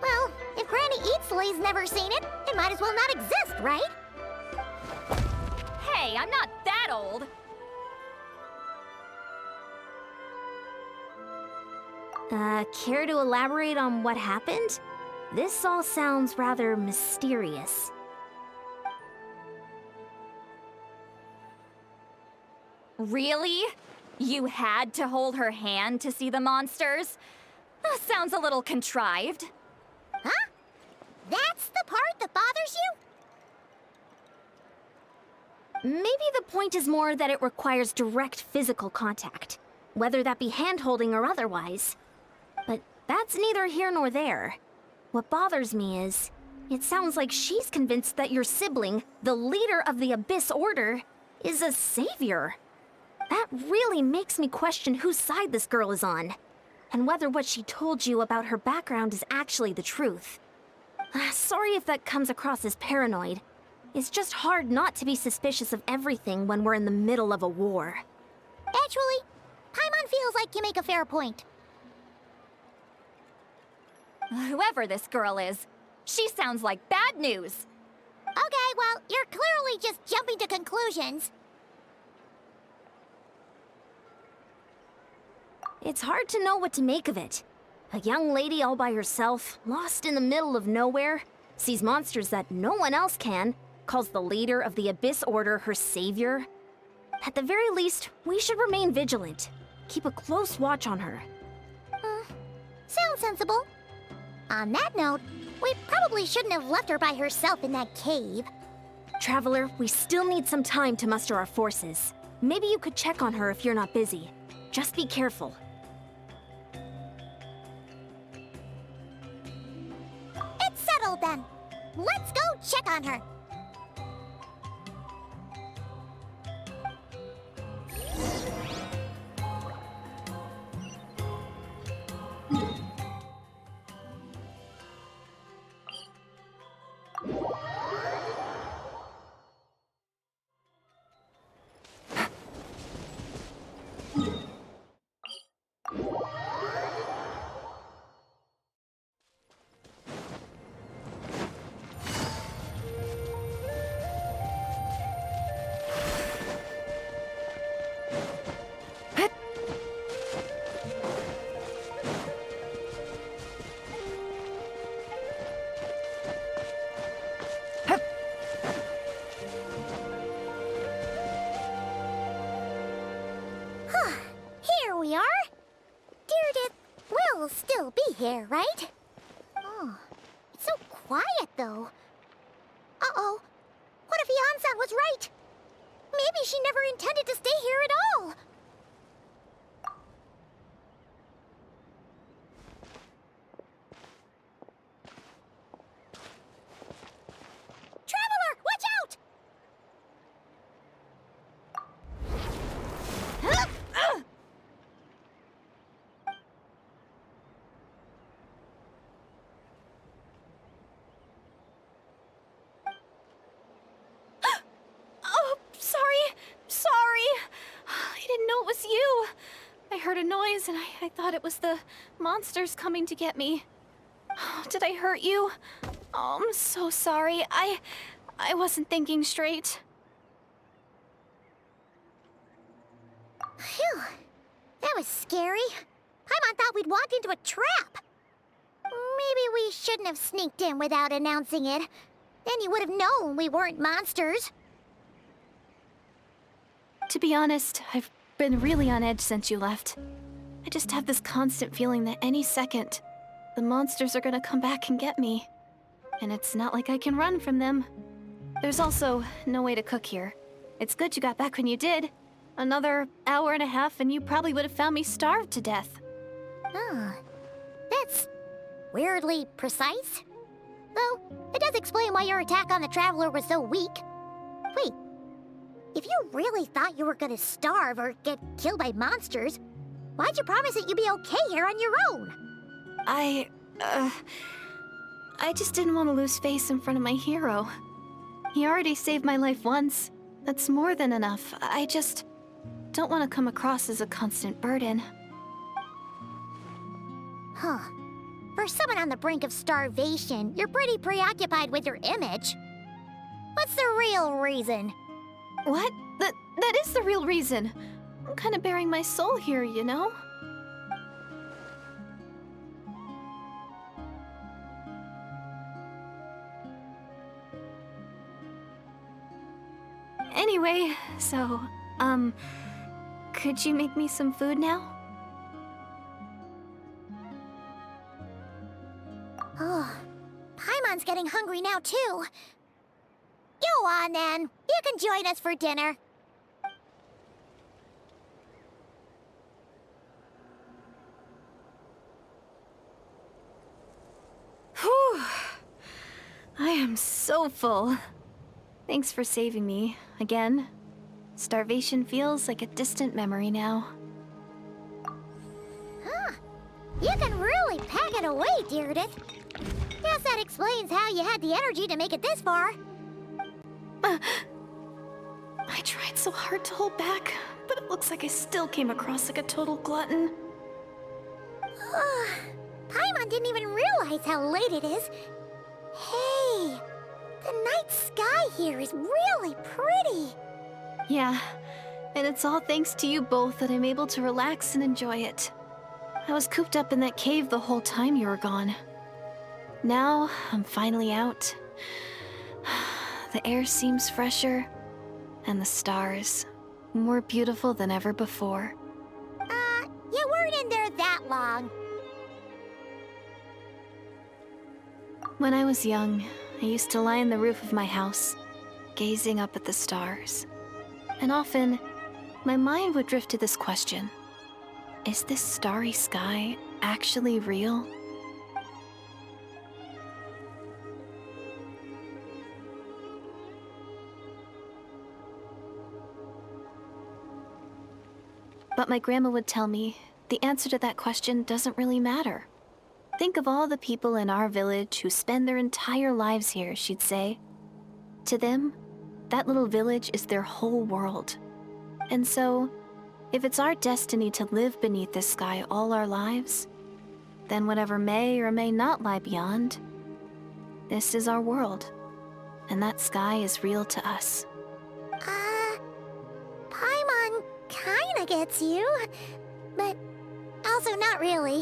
Well, if Granny Eatsley's never seen it, it might as well not exist, right? Hey, I'm not that old! Care to elaborate on what happened? This all sounds rather mysterious. Really? You had to hold her hand to see the monsters? That sounds a little contrived. Huh? That's the part that bothers you? Maybe the point is more that it requires direct physical contact, whether that be hand-holding or otherwise. But that's neither here nor there. What bothers me is, it sounds like she's convinced that your sibling, the leader of the Abyss Order, is a savior. That really makes me question whose side this girl is on, and whether what she told you about her background is actually the truth. Sorry if that comes across as paranoid. It's just hard not to be suspicious of everything when we're in the middle of a war. Actually, Paimon feels like you make a fair point. Whoever this girl is, she sounds like bad news. Okay, well, you're clearly just jumping to conclusions. It's hard to know what to make of it. A young lady all by herself, lost in the middle of nowhere, sees monsters that no one else can, calls the leader of the Abyss Order her savior. At the very least, we should remain vigilant. Keep a close watch on her. Sounds sensible. On that note, we probably shouldn't have left her by herself in that cave. Traveler, we still need some time to muster our forces. Maybe you could check on her if you're not busy. Just be careful. It's settled then. Let's go check on her. Here we are. Direidyth will still be here, right? Oh, it's so quiet though. Uh-oh. What if Yansan was right? Maybe she never intended to stay here at all. Traveler, watch out! Oh, sorry. I didn't know it was you. I heard a noise and I thought it was the monsters coming to get me. Oh, did I hurt you? Oh, I'm so sorry. I wasn't thinking straight. Phew. That was scary. Paimon thought we'd walked into a trap. Maybe we shouldn't have sneaked in without announcing it. Then you would have known we weren't monsters. To be honest, I've been really on edge since you left. I just have this constant feeling that any second, the monsters are gonna come back and get me. And it's not like I can run from them. There's also no way to cook here. It's good you got back when you did. Another hour and a half and you probably would have found me starved to death. Oh, that's weirdly precise. Though, it does explain why your attack on the Traveler was so weak. Wait, if you really thought you were gonna starve or get killed by monsters, why'd you promise that you'd be okay here on your own? I just didn't want to lose face in front of my hero. He already saved my life once. That's more than enough. I just don't want to come across as a constant burden. Huh. For someone on the brink of starvation, you're pretty preoccupied with your image. What's the real reason? What? That is the real reason. I'm kind of bearing my soul here, you know? Anyway, so, could you make me some food now? Oh, Paimon's getting hungry now, too. Go on, then. You can join us for dinner. Whew. I am so full. Thanks for saving me, again. Starvation feels like a distant memory now. Huh. You can really pack it away, Direidyth. Guess that explains how you had the energy to make it this far. I tried so hard to hold back, but it looks like I still came across like a total glutton. Paimon didn't even realize how late it is. Hey, the night sky here is really pretty. Yeah, and it's all thanks to you both that I'm able to relax and enjoy it. I was cooped up in that cave the whole time you were gone. Now, I'm finally out. The air seems fresher, and the stars more beautiful than ever before. You weren't in there that long. When I was young, I used to lie on the roof of my house, gazing up at the stars. And often, my mind would drift to this question. Is this starry sky actually real? But my grandma would tell me the answer to that question doesn't really matter. Think of all the people in our village who spend their entire lives here, she'd say. To them, that little village is their whole world. And so, if it's our destiny to live beneath this sky all our lives, then whatever may or may not lie beyond, this is our world. And that sky is real to us. Paimon kinda gets you, but also not really.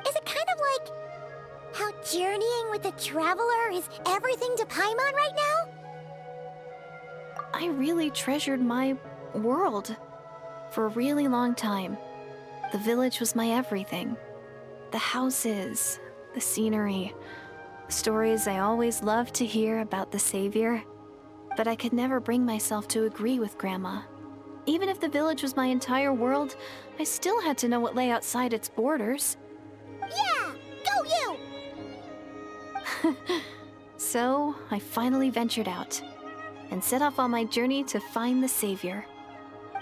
Is it kind of like how journeying with the Traveler is everything to Paimon right now? I really treasured my world. For a really long time, the village was my everything. The houses, the scenery, the stories I always loved to hear about the Savior. But I could never bring myself to agree with Grandma. Even if the village was my entire world, I still had to know what lay outside its borders. Yeah! Go you! So, I finally ventured out and set off on my journey to find the Savior.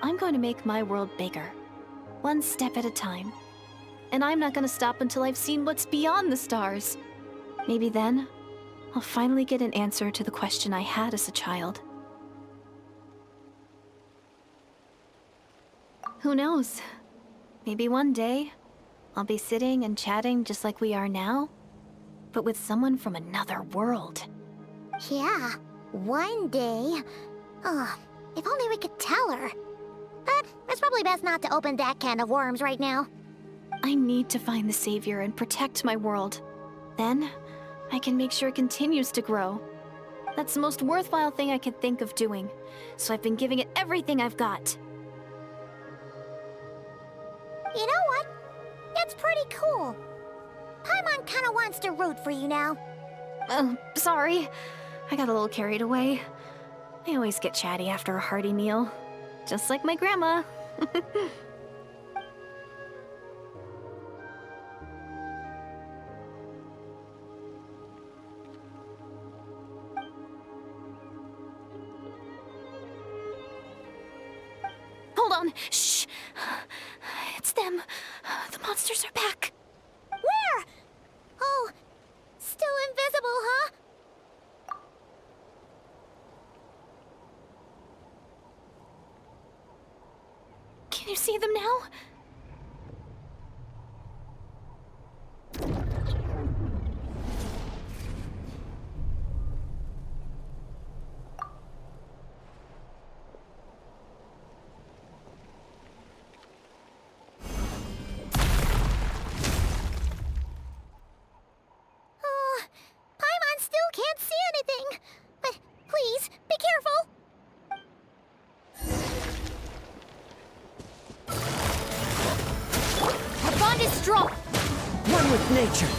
I'm going to make my world bigger, one step at a time. And I'm not going to stop until I've seen what's beyond the stars. Maybe then, I'll finally get an answer to the question I had as a child. Who knows? Maybe one day, I'll be sitting and chatting just like we are now, but with someone from another world. Yeah, one day. Oh, if only we could tell her. But it's probably best not to open that can of worms right now. I need to find the Savior and protect my world. Then, I can make sure it continues to grow. That's the most worthwhile thing I could think of doing, so I've been giving it everything I've got. You know what? That's pretty cool. Paimon kinda wants to root for you now. Oh, sorry. I got a little carried away. I always get chatty after a hearty meal. Just like my grandma. on. Shh. It's them. The monsters are back. Where? Oh, still invisible, huh? Can you see them now? Paimon still can't see anything. But please, be careful. Our bond is strong. One with nature.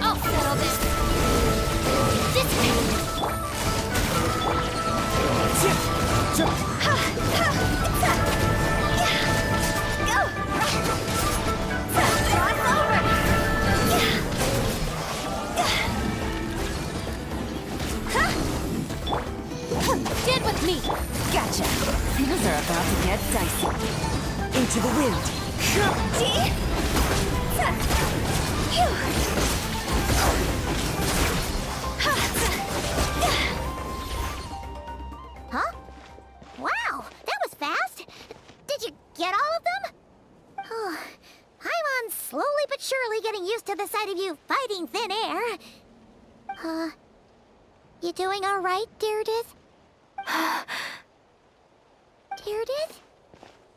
I'll settle this. This way. Stand with me! Gotcha. Things are about to get dicey. Into the wind. Huh? Wow, that was fast. Did you get all of them? Oh, Paimon's slowly but surely getting used to the sight of you fighting thin air. You doing all right, Direidyth? Direidyth?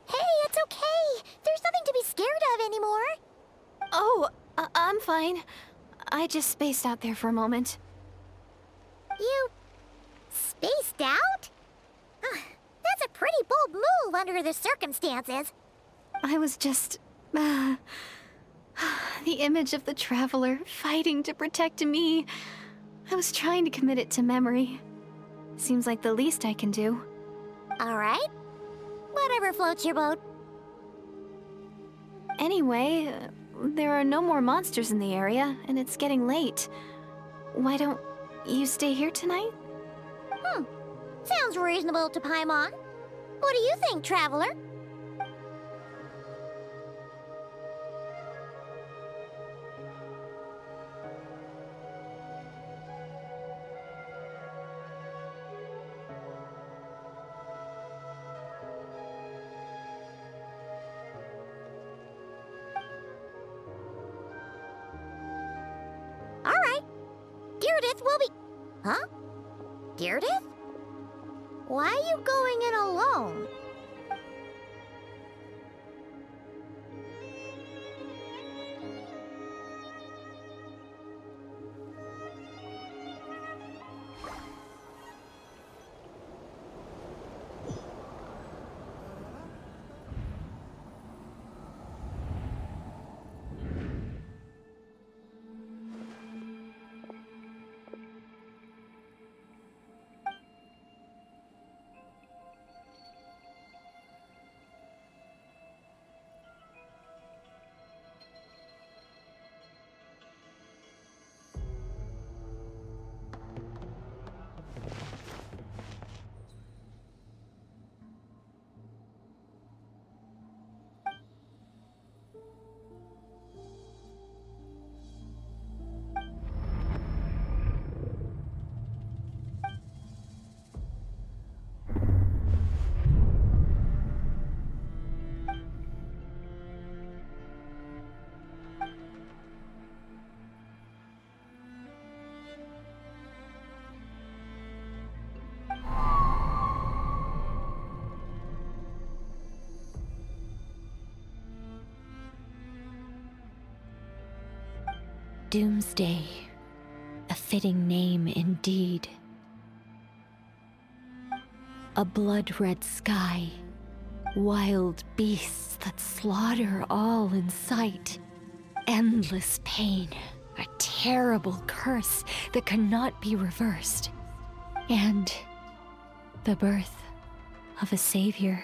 Hey, it's okay. There's nothing to be scared of anymore. Oh, I'm fine. I just spaced out there for a moment. You spaced out? That's a pretty bold move under the circumstances. I was just... the image of the Traveler fighting to protect me. I was trying to commit it to memory. Seems like the least I can do. All right. Whatever floats your boat. Anyway, there are no more monsters in the area, and it's getting late. Why don't you stay here tonight? Sounds reasonable to Paimon. What do you think, Traveler? All right. Direidyth will be... Huh? Direidyth? Why are you going in alone? Doomsday, a fitting name indeed. A blood-red sky, wild beasts that slaughter all in sight, endless pain, a terrible curse that cannot be reversed, and the birth of a savior.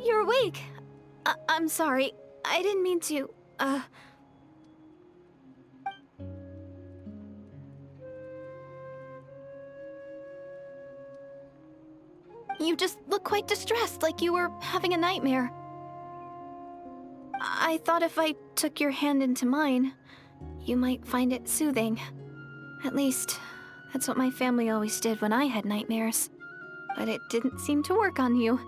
you're awake. I'm sorry. I didn't mean to, You just look quite distressed, like you were having a nightmare. I thought if I took your hand into mine, you might find it soothing. At least, that's what my family always did when I had nightmares. But it didn't seem to work on you.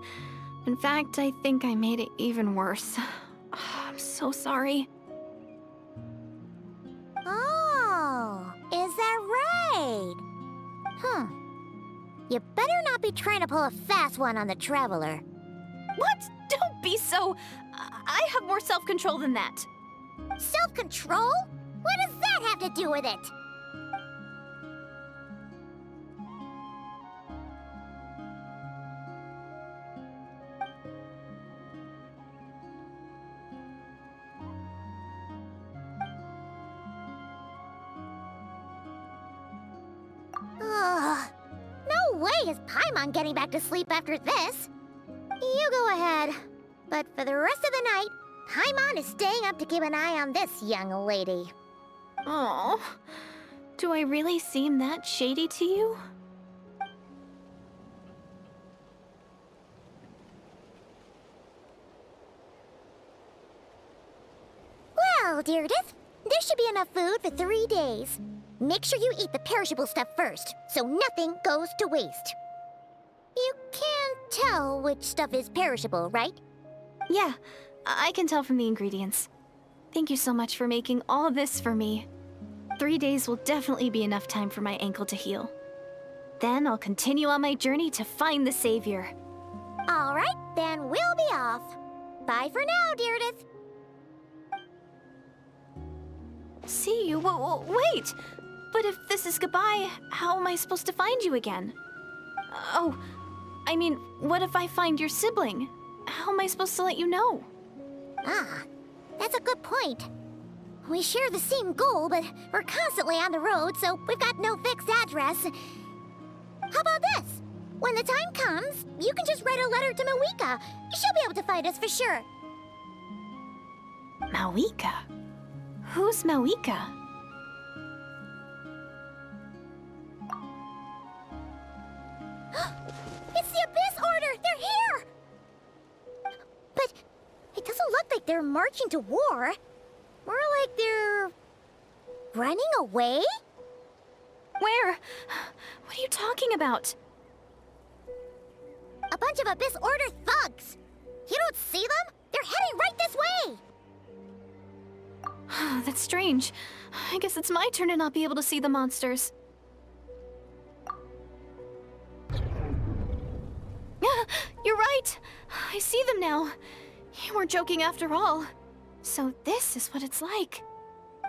In fact, I think I made it even worse. I'm so sorry. Oh, is that right? You better not be trying to pull a fast one on the Traveler. What? Don't be so... I have more self-control than that. Self-control? What does that have to do with it? Ugh. No way is Paimon getting back to sleep after this. You go ahead. But for the rest of the night, Paimon is staying up to keep an eye on this young lady. Oh, do I really seem that shady to you? Well, Dairydyth, there should be enough food for 3 days. Make sure you eat the perishable stuff first, so nothing goes to waste. You can't tell which stuff is perishable, right? Yeah, I can tell from the ingredients. Thank you so much for making all this for me. 3 days will definitely be enough time for my ankle to heal. Then I'll continue on my journey to find the Savior. All right, then we'll be off. Bye for now, Dairydyth. See you? Wait! But if this is goodbye, how am I supposed to find you again? Oh, I mean, what if I find your sibling? How am I supposed to let you know? Ah, that's a good point. We share the same goal, but we're constantly on the road, so we've got no fixed address. How about this? When the time comes, you can just write a letter to Mawika. She'll be able to find us for sure. Mawika? Who's Mawika? It's the Abyss Order! They're here! But it doesn't look like they're marching to war. More like they're... running away? Where? What are you talking about? A bunch of Abyss Order thugs! You don't see them? They're heading right this way! That's strange. I guess it's my turn to not be able to see the monsters. You're right! I see them now. You weren't joking after all. So this is what it's like.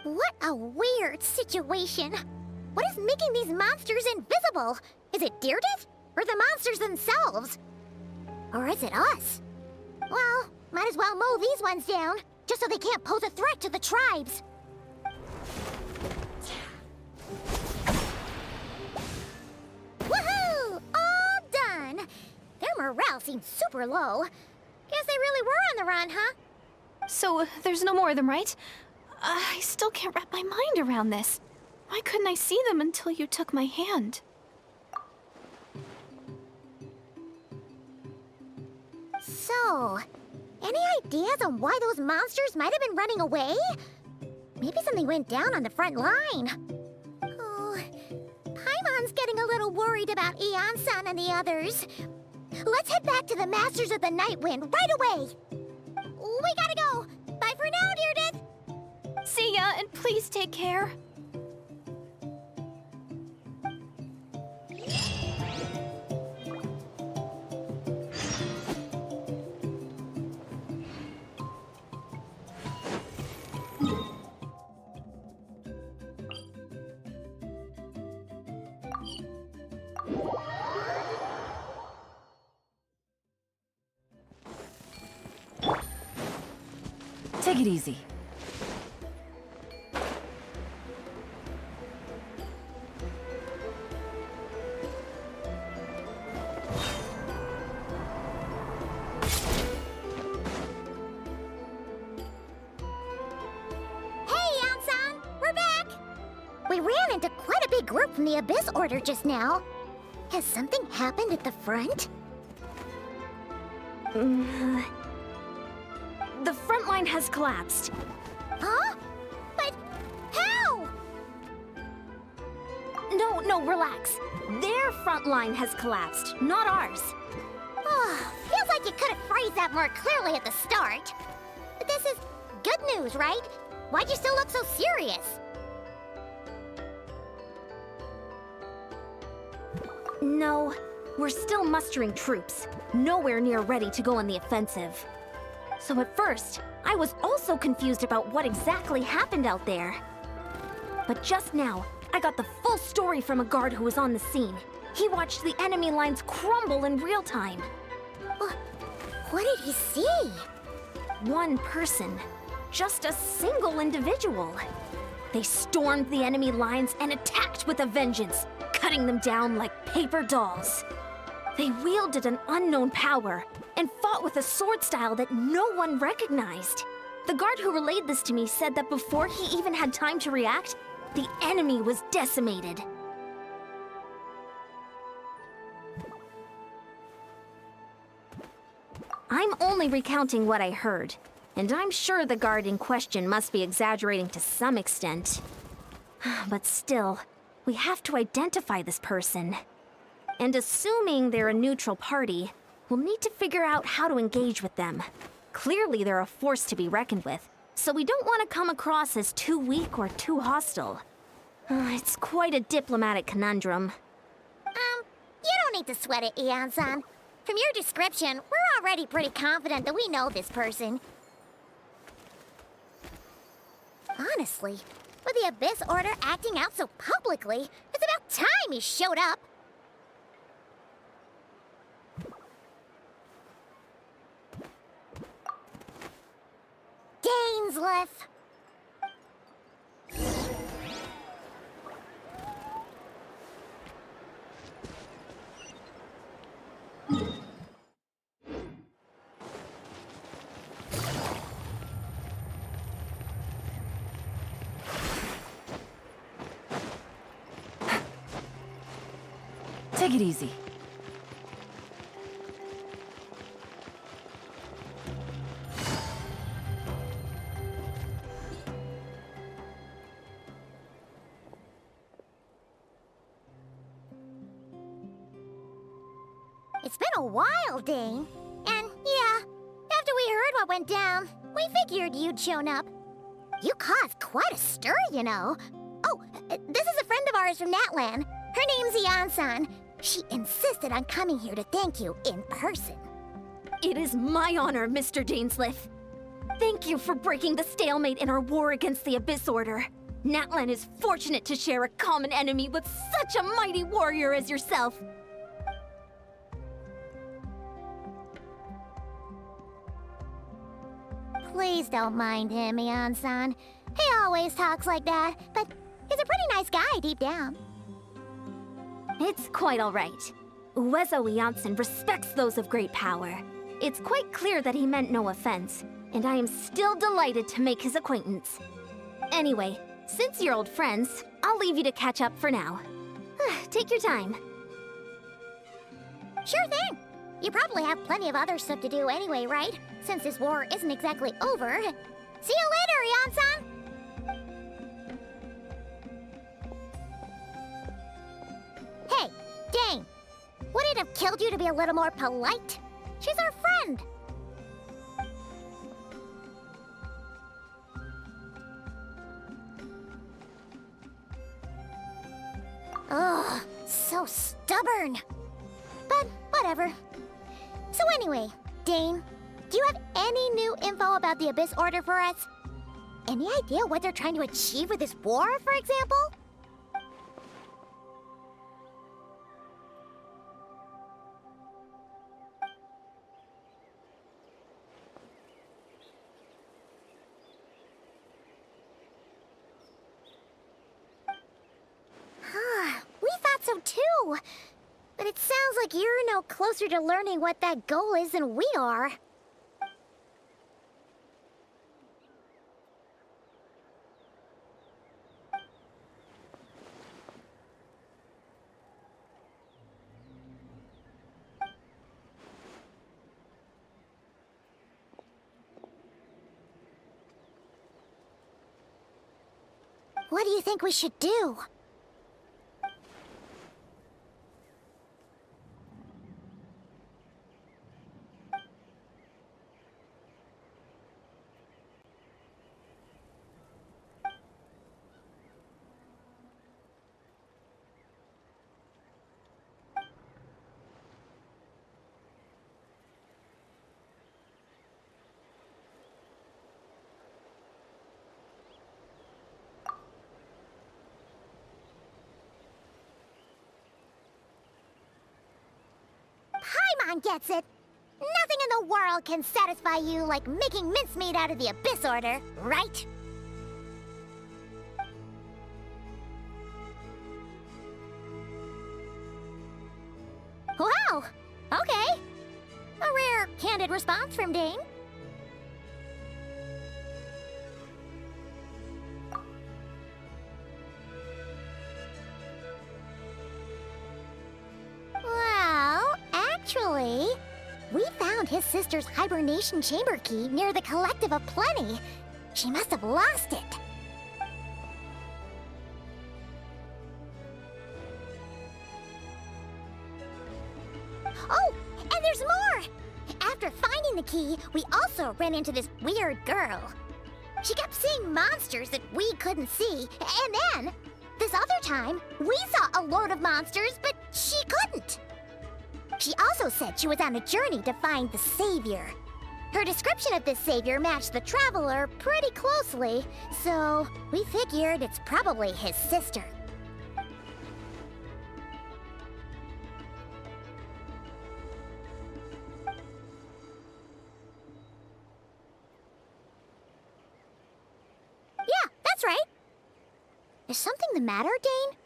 What a weird situation. What is making these monsters invisible? Is it Dairydyth? Or the monsters themselves? Or is it us? Well, might as well mow these ones down, just so they can't pose a threat to the tribes. Woohoo! All done! Their morale seems super low. Guess they really were on the run, huh? So, there's no more of them, right? I still can't wrap my mind around this. Why couldn't I see them until you took my hand? So, any ideas on why those monsters might have been running away? Maybe something went down on the front line. Oh, Paimon's getting a little worried about Eon-san and the others. Let's head back to the Masters of the Night Wind right away. We gotta go. Bye for now, Dairydyth. See ya, and please take care. Take it easy. ran into quite a big group from the Abyss Order just now. Has something happened at the front? The front line has collapsed. Huh? But how? No, relax. Their front line has collapsed, not ours. Oh, feels like you could have phrased that more clearly at the start. But this is good news, right? Why'd you still look so serious? No, we're still mustering troops, nowhere near ready to go on the offensive. So at first, I was also confused about what exactly happened out there. But just now, I got the full story from a guard who was on the scene. He watched the enemy lines crumble in real time. What did he see? One person. Just a single individual. They stormed the enemy lines and attacked with a vengeance, cutting them down like paper dolls. They wielded an unknown power and fought with a sword style that no one recognized. The guard who relayed this to me said that before he even had time to react, the enemy was decimated. I'm only recounting what I heard, and I'm sure the guard in question must be exaggerating to some extent. But still, we have to identify this person. And assuming they're a neutral party, we'll need to figure out how to engage with them. Clearly they're a force to be reckoned with, so we don't want to come across as too weak or too hostile. It's quite a diplomatic conundrum. You don't need to sweat it, Eon-san. From your description, we're already pretty confident that we know this person. Honestly, with the Abyss Order acting out so publicly, it's about time he showed up. Dainsleif! Take it easy. It's been a while, Dane. And yeah, after we heard what went down, we figured you'd shown up. You caused quite a stir, you know. Oh, this is a friend of ours from Natlan. Her name's Eon-san. She insisted on coming here to thank you in person. It is my honor, Mr. Dainsleif. Thank you for breaking the stalemate in our war against the Abyss Order. Natlan is fortunate to share a common enemy with such a mighty warrior as yourself. Please don't mind him, Eon-san. He always talks like that, but he's a pretty nice guy deep down. It's quite all right. Uezo Janssen respects those of great power. It's quite clear that he meant no offense, and I am still delighted to make his acquaintance. Anyway, since you're old friends, I'll leave you to catch up for now. Take your time. Sure thing. You probably have plenty of other stuff to do anyway, right? Since this war isn't exactly over. See you later, Eon-san! Hey, Dane! Would it have killed you to be a little more polite? She's our friend! Ugh, so stubborn. But whatever. So anyway, Dane, do you have any new info about the Abyss Order for us? Any idea what they're trying to achieve with this war, for example? We thought so too. But it sounds like you're no closer to learning what that goal is than we are. What do you think we should do? Paimon gets it. Nothing in the world can satisfy you like making mincemeat out of the Abyss Order, right? Wow! Okay. A rare, candid response from Dane. Well, actually, we found his sister's hibernation chamber key near the Collective of Plenty. She must have lost it. Oh, and there's more! After finding the key, we also ran into this weird girl. She kept seeing monsters that we couldn't see, and then, this other time, we saw a load of monsters, but she couldn't. She also said she was on a journey to find the Savior. Her description of this Savior matched the Traveler pretty closely, so we figured it's probably his sister. Yeah, that's right. Is something the matter, Dane?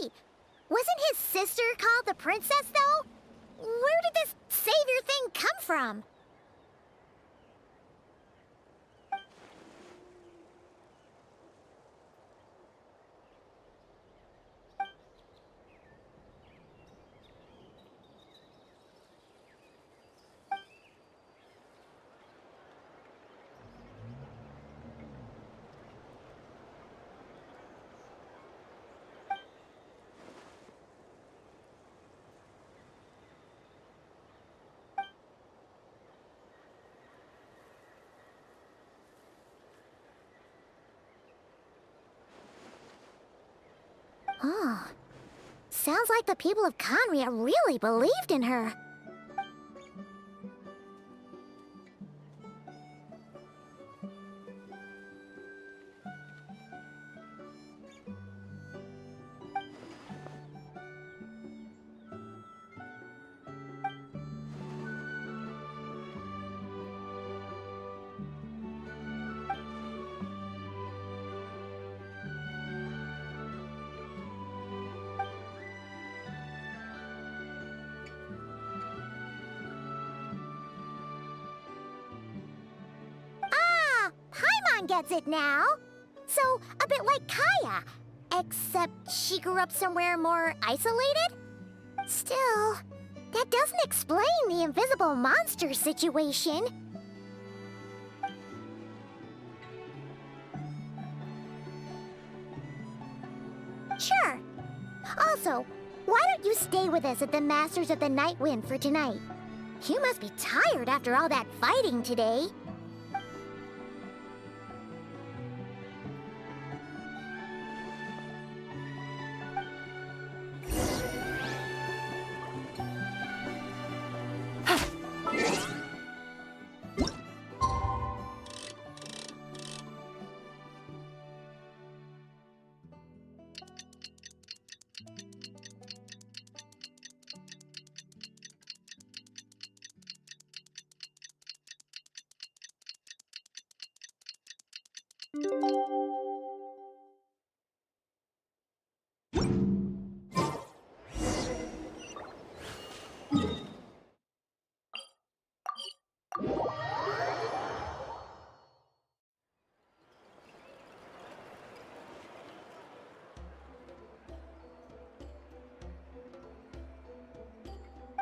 Wait, wasn't his sister called the Princess, though? Where did this Savior thing come from? Oh, sounds like the people of Conria really believed in her. Paimon gets it now. So, a bit like Kaya, except she grew up somewhere more isolated? Still, that doesn't explain the invisible monster situation. Sure. Also, why don't you stay with us at the Masters of the Night Wind for tonight? You must be tired after all that fighting today.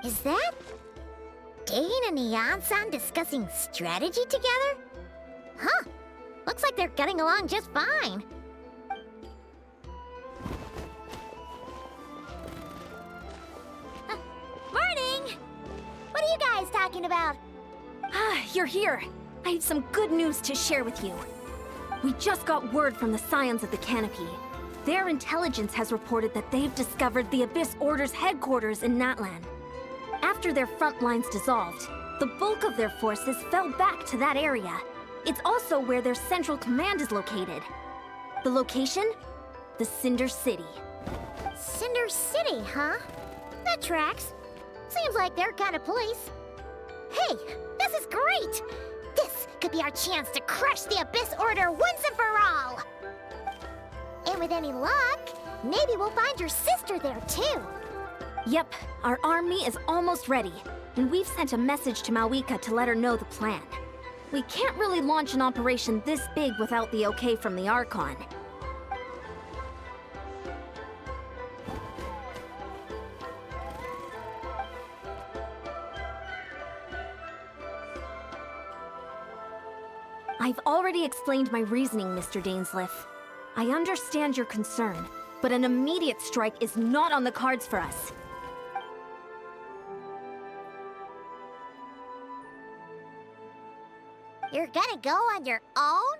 Is that Dane and Eon-san discussing strategy together? Huh. Looks like they're getting along just fine. Morning! What are you guys talking about? Ah, you're here. I have some good news to share with you. We just got word from the Scions of the Canopy. Their intelligence has reported that they've discovered the Abyss Order's headquarters in Natlan. After their front lines dissolved, the bulk of their forces fell back to that area. It's also where their central command is located. The location? The Cinder City. Cinder City, huh? That tracks. Seems like their kind of place. Hey, this is great! This could be our chance to crush the Abyss Order once and for all! And with any luck, maybe we'll find your sister there too. Yep, our army is almost ready, and we've sent a message to Mawika to let her know the plan. We can't really launch an operation this big without the okay from the Archon. I've already explained my reasoning, Mr. Dainsleif. I understand your concern, but an immediate strike is not on the cards for us. You're gonna go on your own?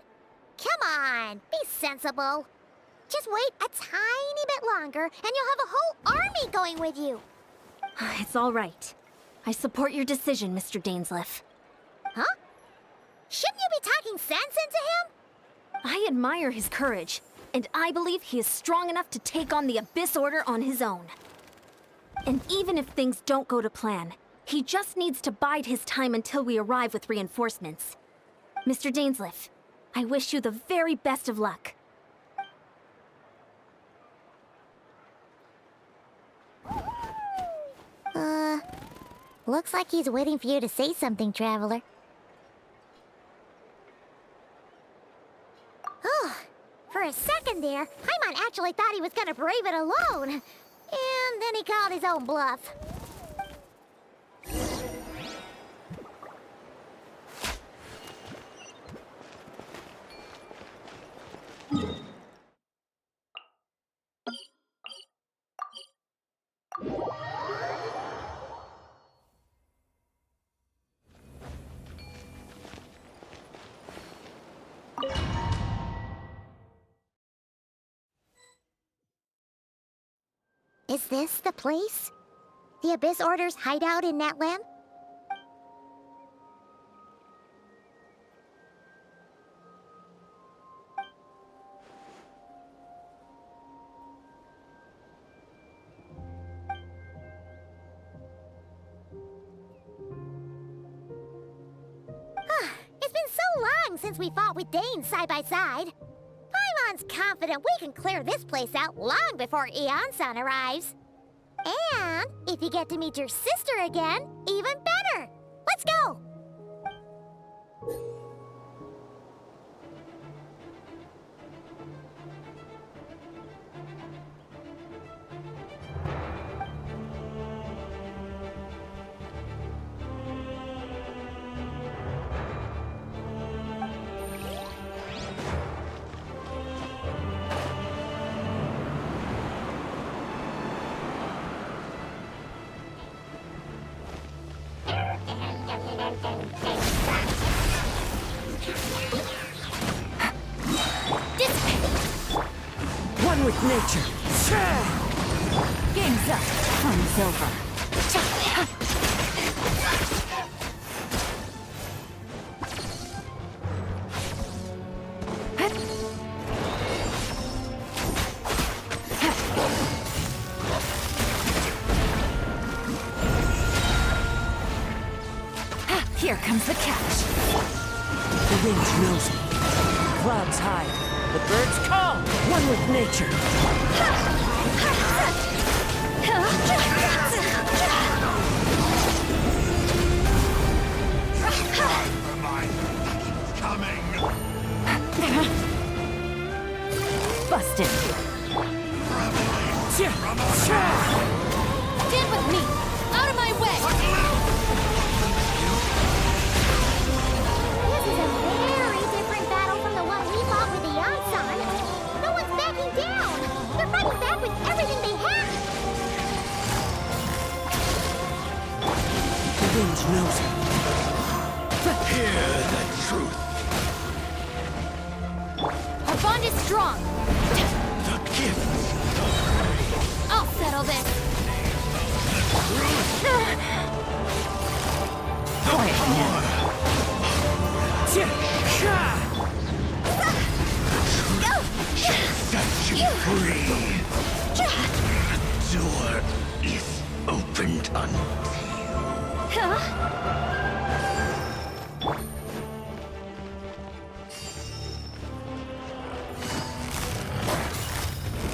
Come on, be sensible. Just wait a tiny bit longer and you'll have a whole army going with you. It's all right. I support your decision, Mr. Dainsleif. Huh? Shouldn't you be talking sense into him? I admire his courage, and I believe he is strong enough to take on the Abyss Order on his own. And even if things don't go to plan, he just needs to bide his time until we arrive with reinforcements. Mr. Dainsleif, I wish you the very best of luck. Looks like he's waiting for you to say something, Traveler. Oh, for a second there, Paimon actually thought he was gonna brave it alone. And then he called his own bluff. Is this the place? The Abyss Order's hideout in Natlan? It's been so long since we fought with Dane side by side. Paimon's confident we can clear this place out long before Eon-san arrives. And if you get to meet your sister again, even better! Let's go! One with nature. Game's up. Fun's over. Here comes the catch. The wind knows me. Clouds hide. The birds call. One with nature. Busted. Stand with me. Out of my way. knows it. Hear the truth. Our bond is strong. The gift. I'll settle this. Quiet now. Set you free. The door is opened unto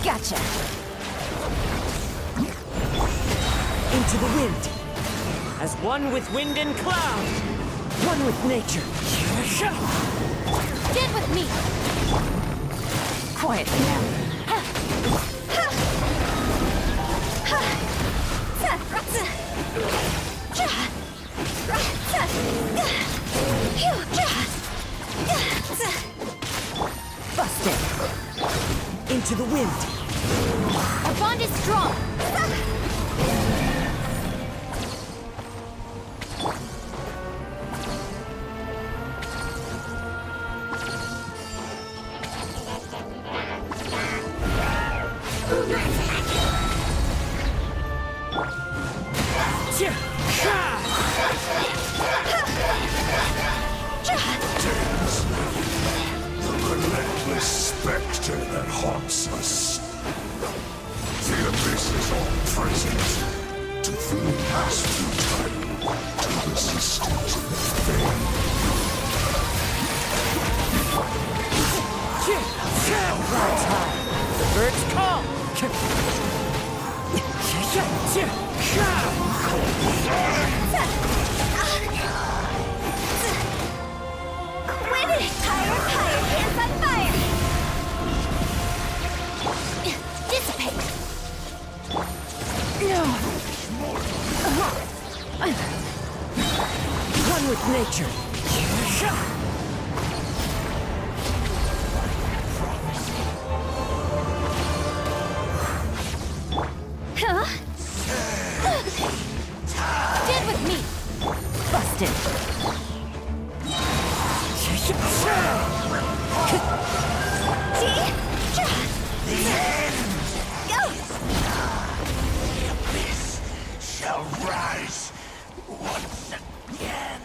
Gotcha. Into the wind. As one with wind and cloud. One with nature. Get with me. Quietly now. Busted. Into the wind. Our bond is strong. the relentless specter that haunts us. The abyss is all present. To feel past futile, to resistant vain. Clouds high. The birds call. Quit it! Higher, higher, hands on fire! Dissipate! One with nature. Huh? Stand with me! Busted. The abyss shall rise once again.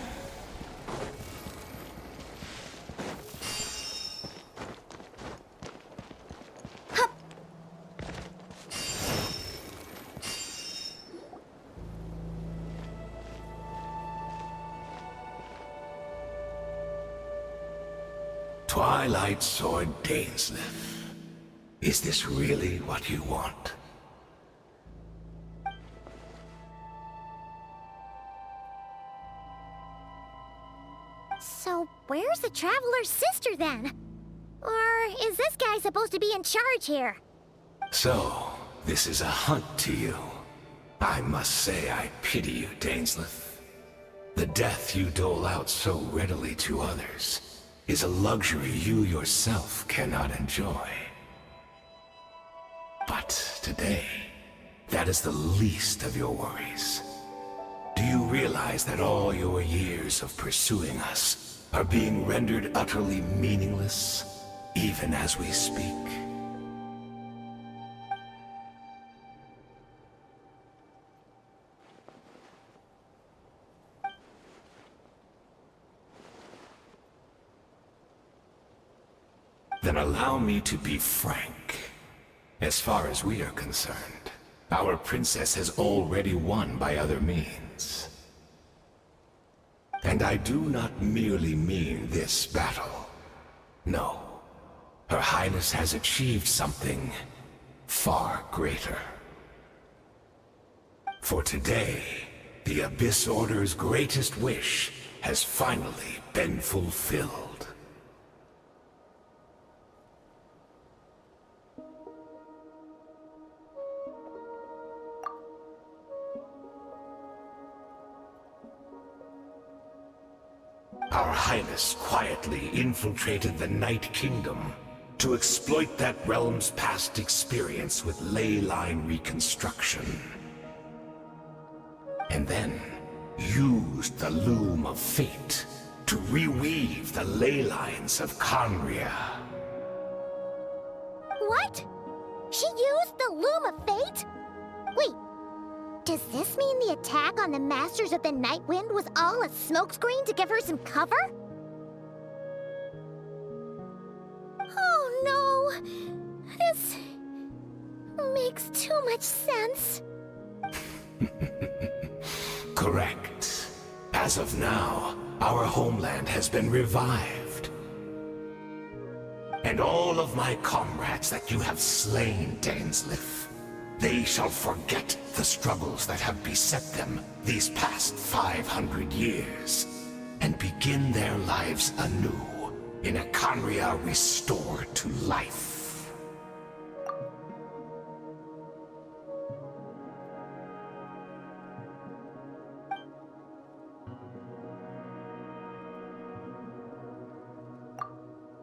Twilight Sword Dainsleif. Is this really what you want? So, where's the Traveler's sister then? Or is this guy supposed to be in charge here? So, this is a hunt to you. I must say I pity you, Dainsleif. The death you dole out so readily to others is a luxury you yourself cannot enjoy. But today, that is the least of your worries. Do you realize that all your years of pursuing us are being rendered utterly meaningless, even as we speak? Then allow me to be frank. As far as we are concerned, our princess has already won by other means. And I do not merely mean this battle. No. Her Highness has achieved something far greater. For today, the Abyss Order's greatest wish has finally been fulfilled. Our Highness quietly infiltrated the Night Kingdom to exploit that realm's past experience with ley line reconstruction. And then, used the loom of fate to reweave the ley lines of Conria. What? She used the loom of fate? Wait, does this mean the attack on the Masters of the Night Wind was all a smokescreen to give her some cover? Oh no! This makes too much sense. Correct. As of now, our homeland has been revived. And all of my comrades that you have slain, Dainsleif, they shall forget the struggles that have beset them these past 500 years, and begin their lives anew in a Conria restored to life.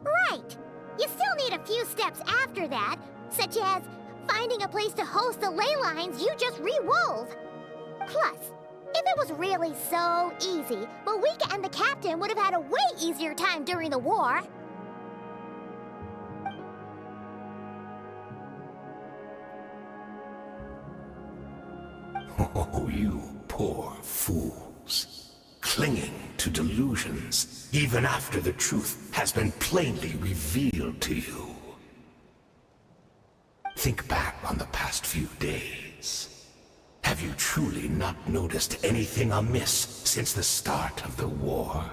Right! You still need a few steps after that, such as finding a place to host the ley lines you just re-wove. Plus, if it was really so easy, Moika and the captain would have had a way easier time during the war. Oh, you poor fools. Clinging to delusions, even after the truth has been plainly revealed to you. Think back on the past few days. Have you truly not noticed anything amiss since the start of the war?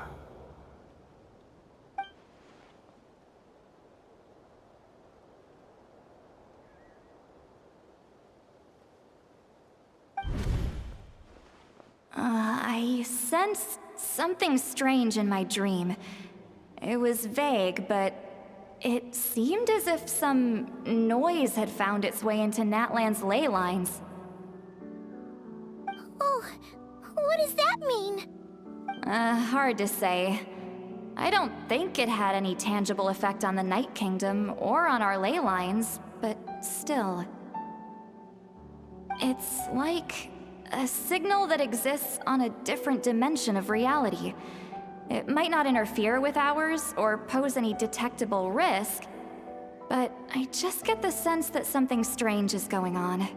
I sensed something strange in my dream. It was vague, but it seemed as if some noise had found its way into Natlan's ley lines. Oh, what does that mean? Hard to say. I don't think it had any tangible effect on the Night Kingdom or on our ley lines, but still. It's like a signal that exists on a different dimension of reality. It might not interfere with ours or pose any detectable risk, but I just get the sense that something strange is going on.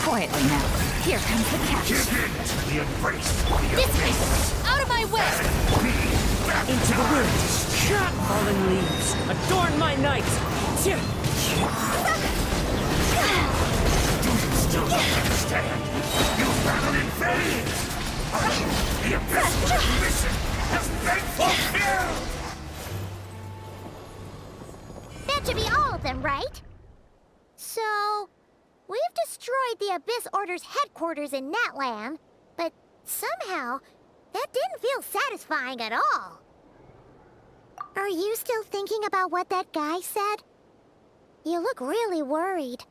Quietly now. Here comes the catch. Give in to the embrace of the This way! abyss. Out of my way! Into the wind! Fallen leaves, adorn my night! Do you still not understand? You battled in vain! The abyss mission has been fulfilled! That should be all of them, right? So, we've destroyed the Abyss Order's headquarters in Natlan, but somehow, that didn't feel satisfying at all. Are you still thinking about what that guy said? You look really worried.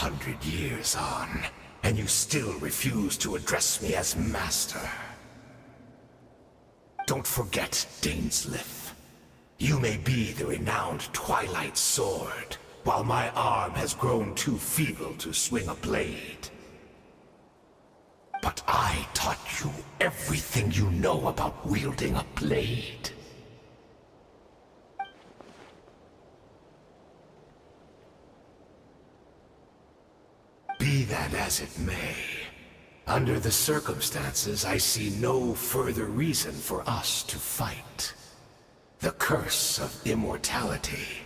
100 years on, and you still refuse to address me as master. Don't forget, Dainsleif. You may be the renowned Twilight Sword, while my arm has grown too feeble to swing a blade. But I taught you everything you know about wielding a blade. Be that as it may, under the circumstances, I see no further reason for us to fight. The curse of immortality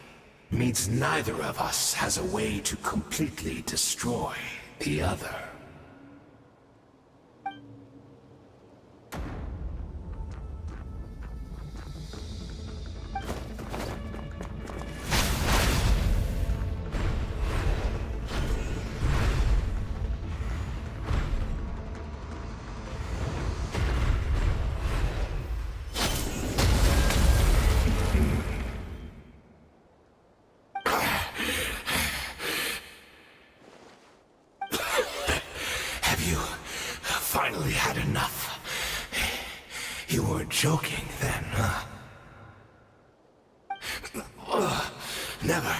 means neither of us has a way to completely destroy the other. Finally had enough. You weren't joking then, huh? Never,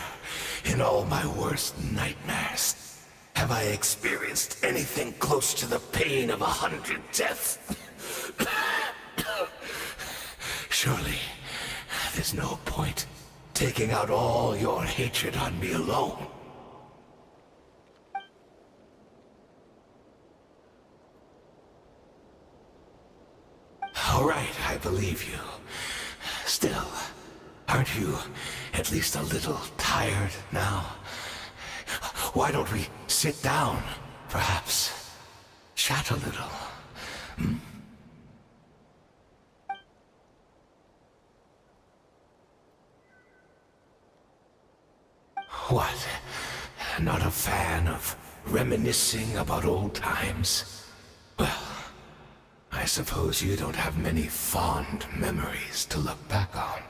in all my worst nightmares, have I experienced anything close to the pain of 100 deaths. Surely, there's no point taking out all your hatred on me alone. All right, I believe you. Still, aren't you at least a little tired now? Why don't we sit down, perhaps? Chat a little. Hmm? What? Not a fan of reminiscing about old times? Well, I suppose you don't have many fond memories to look back on.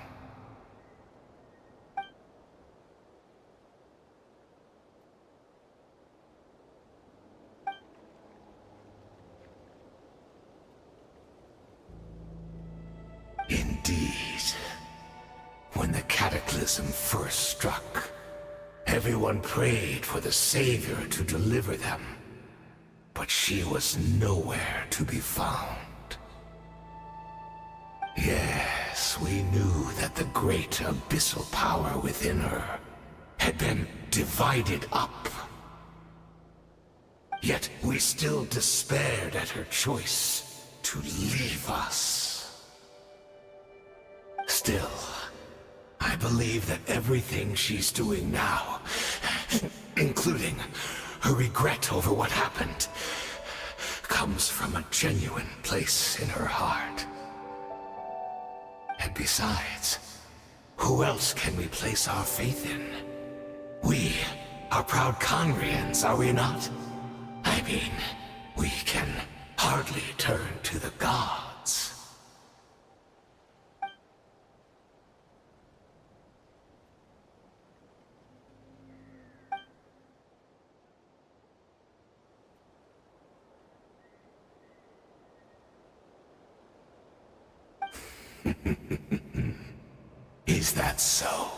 Indeed. When the cataclysm first struck, everyone prayed for the Savior to deliver them. But she was nowhere to be found. Yes, we knew that the great abyssal power within her had been divided up. Yet we still despaired at her choice to leave us. Still, I believe that everything she's doing now, including her regret over what happened, comes from a genuine place in her heart. And besides, who else can we place our faith in? We are proud Conrians, are we not? I mean, we can hardly turn to the gods. Is that so?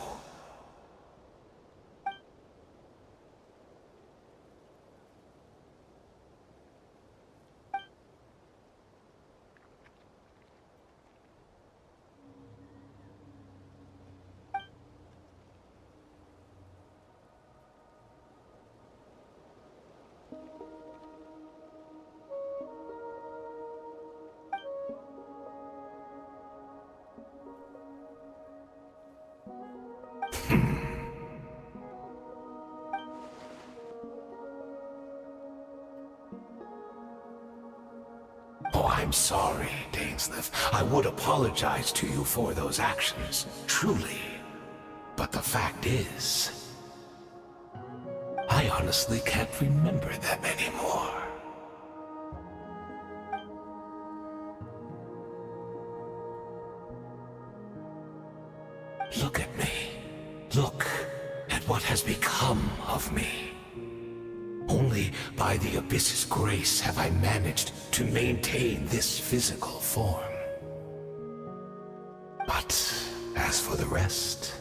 Oh, I'm sorry, Dainsleif. I would apologize to you for those actions, truly. But the fact is, I honestly can't remember them anymore. Look at me. Look at what has become of me. only by the Abyss's grace have I managed to maintain this physical form. But as for the rest,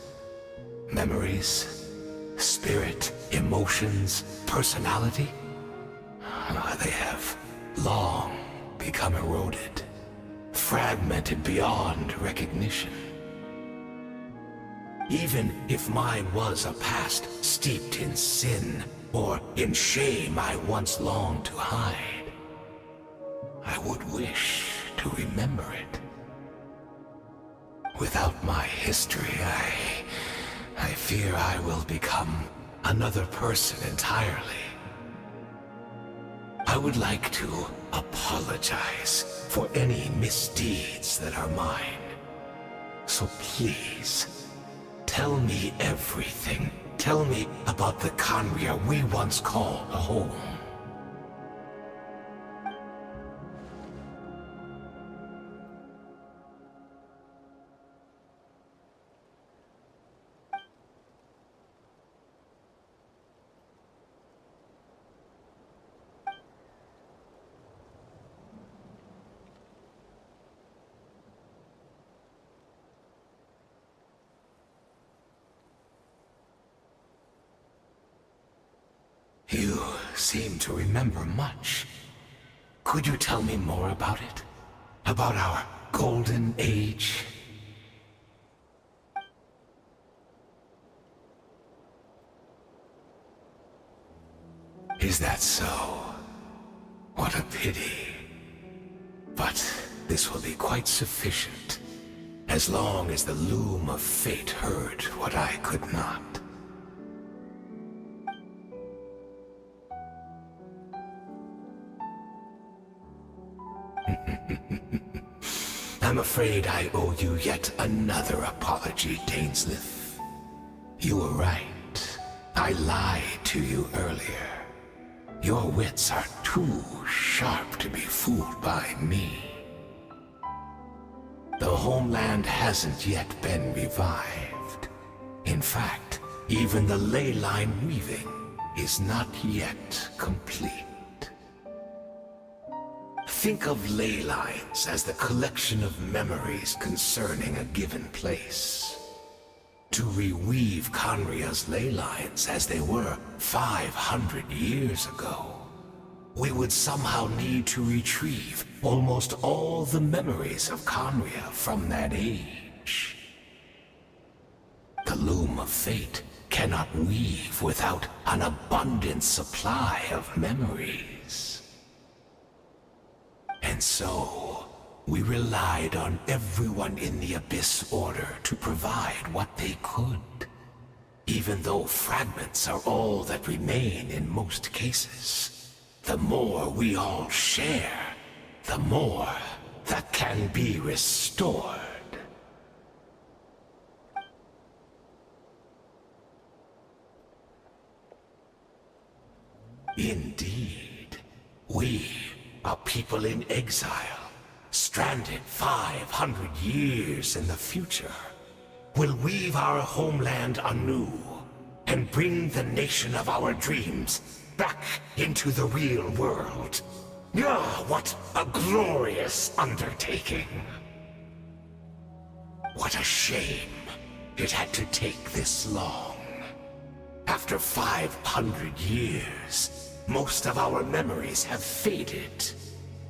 memories, spirit, emotions, personality, they have long become eroded, fragmented beyond recognition. Even if mine was a past steeped in sin, or in shame I once longed to hide, I would wish to remember it. Without my history, I fear I will become another person entirely. I would like to apologize for any misdeeds that are mine. So please, tell me everything. Tell me about the Khaenri'ah we once called a home. You seem to remember much. Could you tell me more about it? About our golden age? Is that so? What a pity. But this will be quite sufficient, as long as the loom of fate heard what I could not. I'm afraid I owe you yet another apology, Dainsleif. You were right. I lied to you earlier. Your wits are too sharp to be fooled by me. The homeland hasn't yet been revived. In fact, even the ley line weaving is not yet complete. Think of ley lines as the collection of memories concerning a given place. To reweave Khaenri'ah's ley lines as they were 500 years ago, we would somehow need to retrieve almost all the memories of Khaenri'ah from that age. The loom of fate cannot weave without an abundant supply of memories. And so, we relied on everyone in the Abyss Order to provide what they could. Even though fragments are all that remain in most cases, the more we all share, the more that can be restored. Indeed, we are people in exile, stranded 500 years in the future, will weave our homeland anew and bring the nation of our dreams back into the real world. Ah, what a glorious undertaking! What a shame it had to take this long. After 500 years, most of our memories have faded,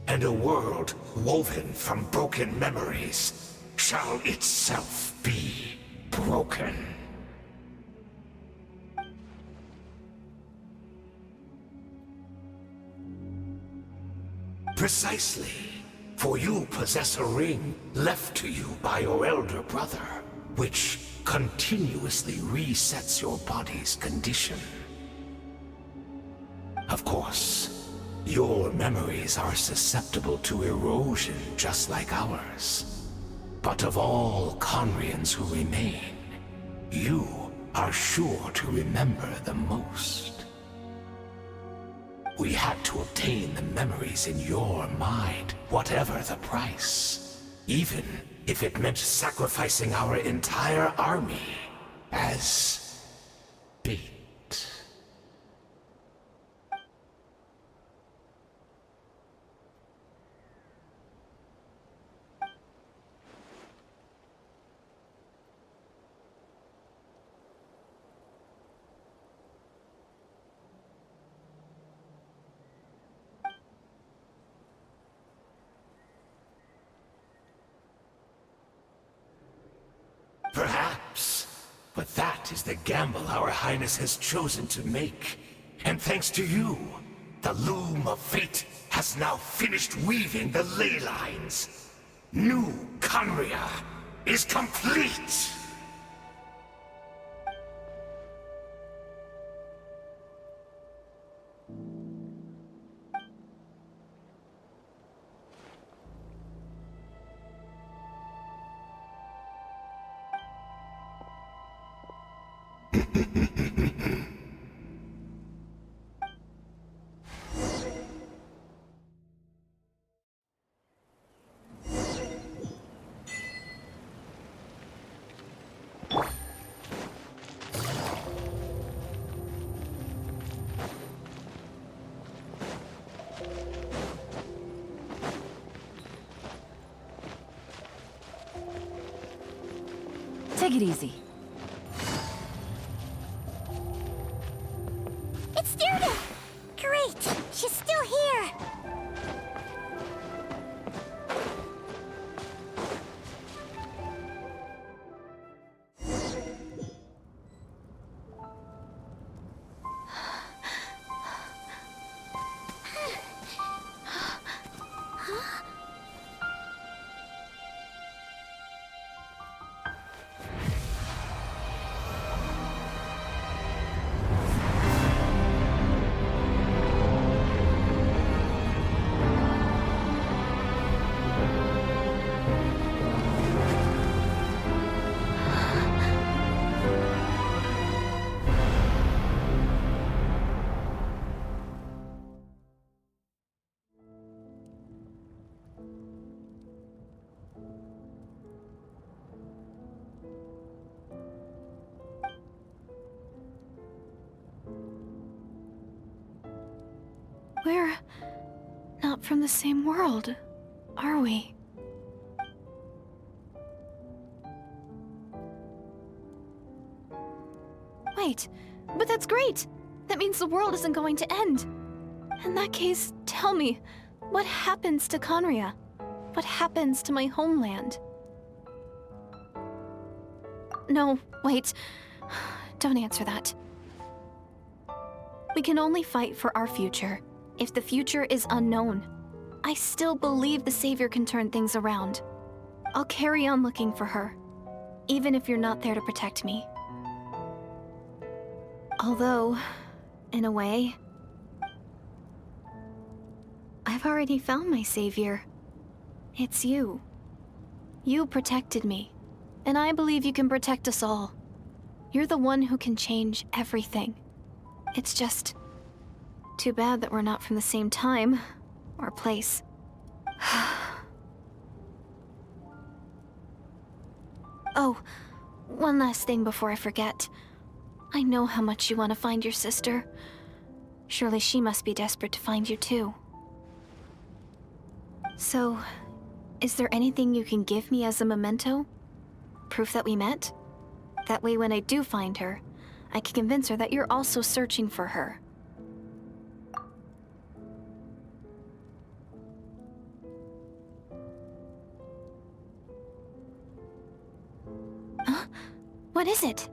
and a world woven from broken memories shall itself be broken. Precisely, for you possess a ring left to you by your elder brother, which continuously resets your body's condition. Of course, your memories are susceptible to erosion just like ours. But of all Khaenri'ahs who remain, you are sure to remember the most. We had to obtain the memories in your mind, whatever the price. Even if it meant sacrificing our entire army as bait. But that is the gamble our Highness has chosen to make. And thanks to you, the loom of fate has now finished weaving the ley lines. New Conria is complete! Take it easy. It's Direidyth! Great! She's still here! We're not from the same world, are we? Wait, but that's great! That means the world isn't going to end. In that case, tell me, what happens to Conria? What happens to my homeland? No, wait. Don't answer that. We can only fight for our future. If the future is unknown, I still believe the Savior can turn things around. I'll carry on looking for her, even if you're not there to protect me. Although, in a way, I've already found my Savior. It's you. You protected me, and I believe you can protect us all. You're the one who can change everything. It's just too bad that we're not from the same time or place. Oh, one last thing before I forget. I know how much you want to find your sister. Surely she must be desperate to find you too. So, is there anything you can give me as a memento? Proof that we met? That way when I do find her, I can convince her that you're also searching for her. Huh? What is it?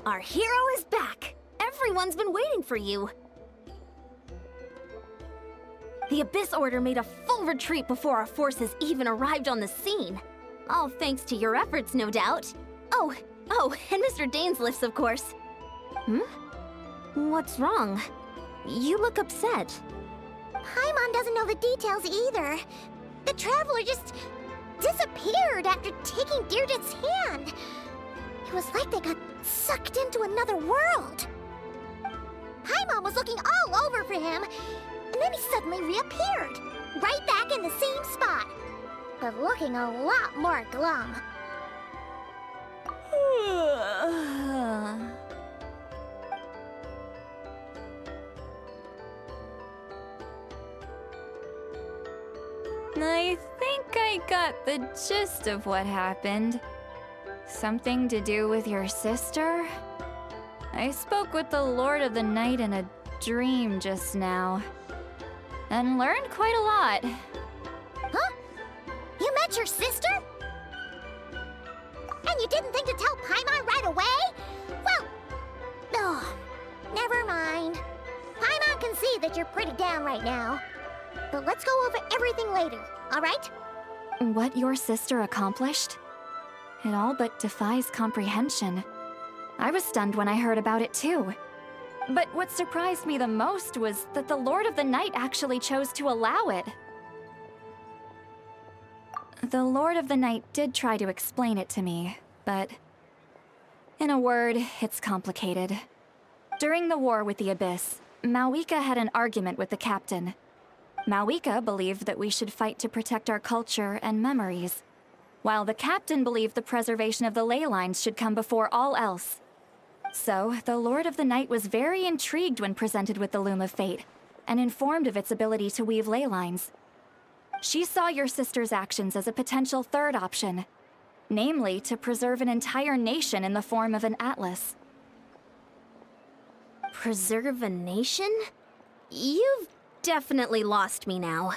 Our hero is back! Everyone's been waiting for you! The Abyss Order made a full retreat before our forces even arrived on the scene. All thanks to your efforts, no doubt. Oh, and Mr. Dainsleif's, of course. What's wrong? You look upset. Paimon doesn't know the details either. The Traveler just disappeared after taking Deirdith's hand. It was like they got sucked into another world. Paimon was looking all over for him, and then he suddenly reappeared, right back in the same spot, but looking a lot more glum. I think I got the gist of what happened. Something to do with your sister? I spoke with the Lord of the Night in a dream just now, and learned quite a lot. Huh? You met your sister? And you didn't think to tell Paimon right away? Well, never mind. Paimon can see that you're pretty down right now. But let's go over everything later, alright? What your sister accomplished? It all but defies comprehension. I was stunned when I heard about it too. But what surprised me the most was that the Lord of the Night actually chose to allow it. The Lord of the Night did try to explain it to me, but in a word, it's complicated. During the war with the Abyss, Malwika had an argument with the captain. Malwika believed that we should fight to protect our culture and memories, while the captain believed the preservation of the ley lines should come before all else. So, the Lord of the Night was very intrigued when presented with the Loom of Fate, and informed of its ability to weave ley lines. She saw your sister's actions as a potential third option, namely to preserve an entire nation in the form of an atlas. Preserve a nation? You've definitely lost me now.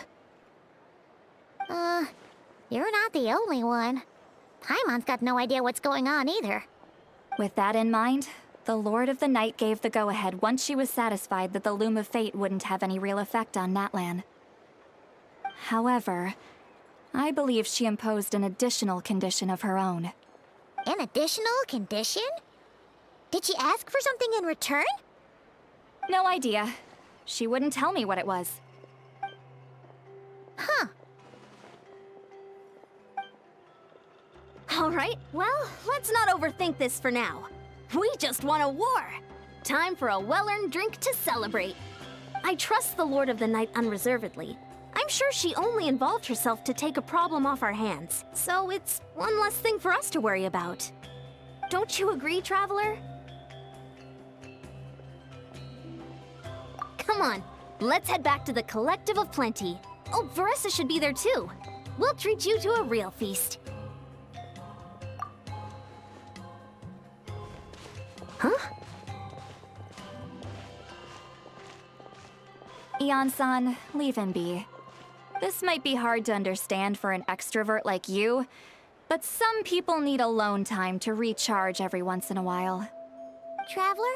You're not the only one. Paimon's got no idea what's going on either. With that in mind, the Lord of the Night gave the go-ahead once she was satisfied that the Loom of Fate wouldn't have any real effect on Natlan. However, I believe she imposed an additional condition of her own. An additional condition? Did she ask for something in return? No idea. She wouldn't tell me what it was. Huh. Alright, well, let's not overthink this for now. We just won a war! Time for a well-earned drink to celebrate. I trust the Lord of the Night unreservedly. I'm sure she only involved herself to take a problem off our hands, so it's one less thing for us to worry about. Don't you agree, Traveler? Come on, let's head back to the Collective of Plenty. Oh, Veressa should be there too. We'll treat you to a real feast. Huh? Ian-san, leave him be. This might be hard to understand for an extrovert like you, but some people need alone time to recharge every once in a while. Traveler?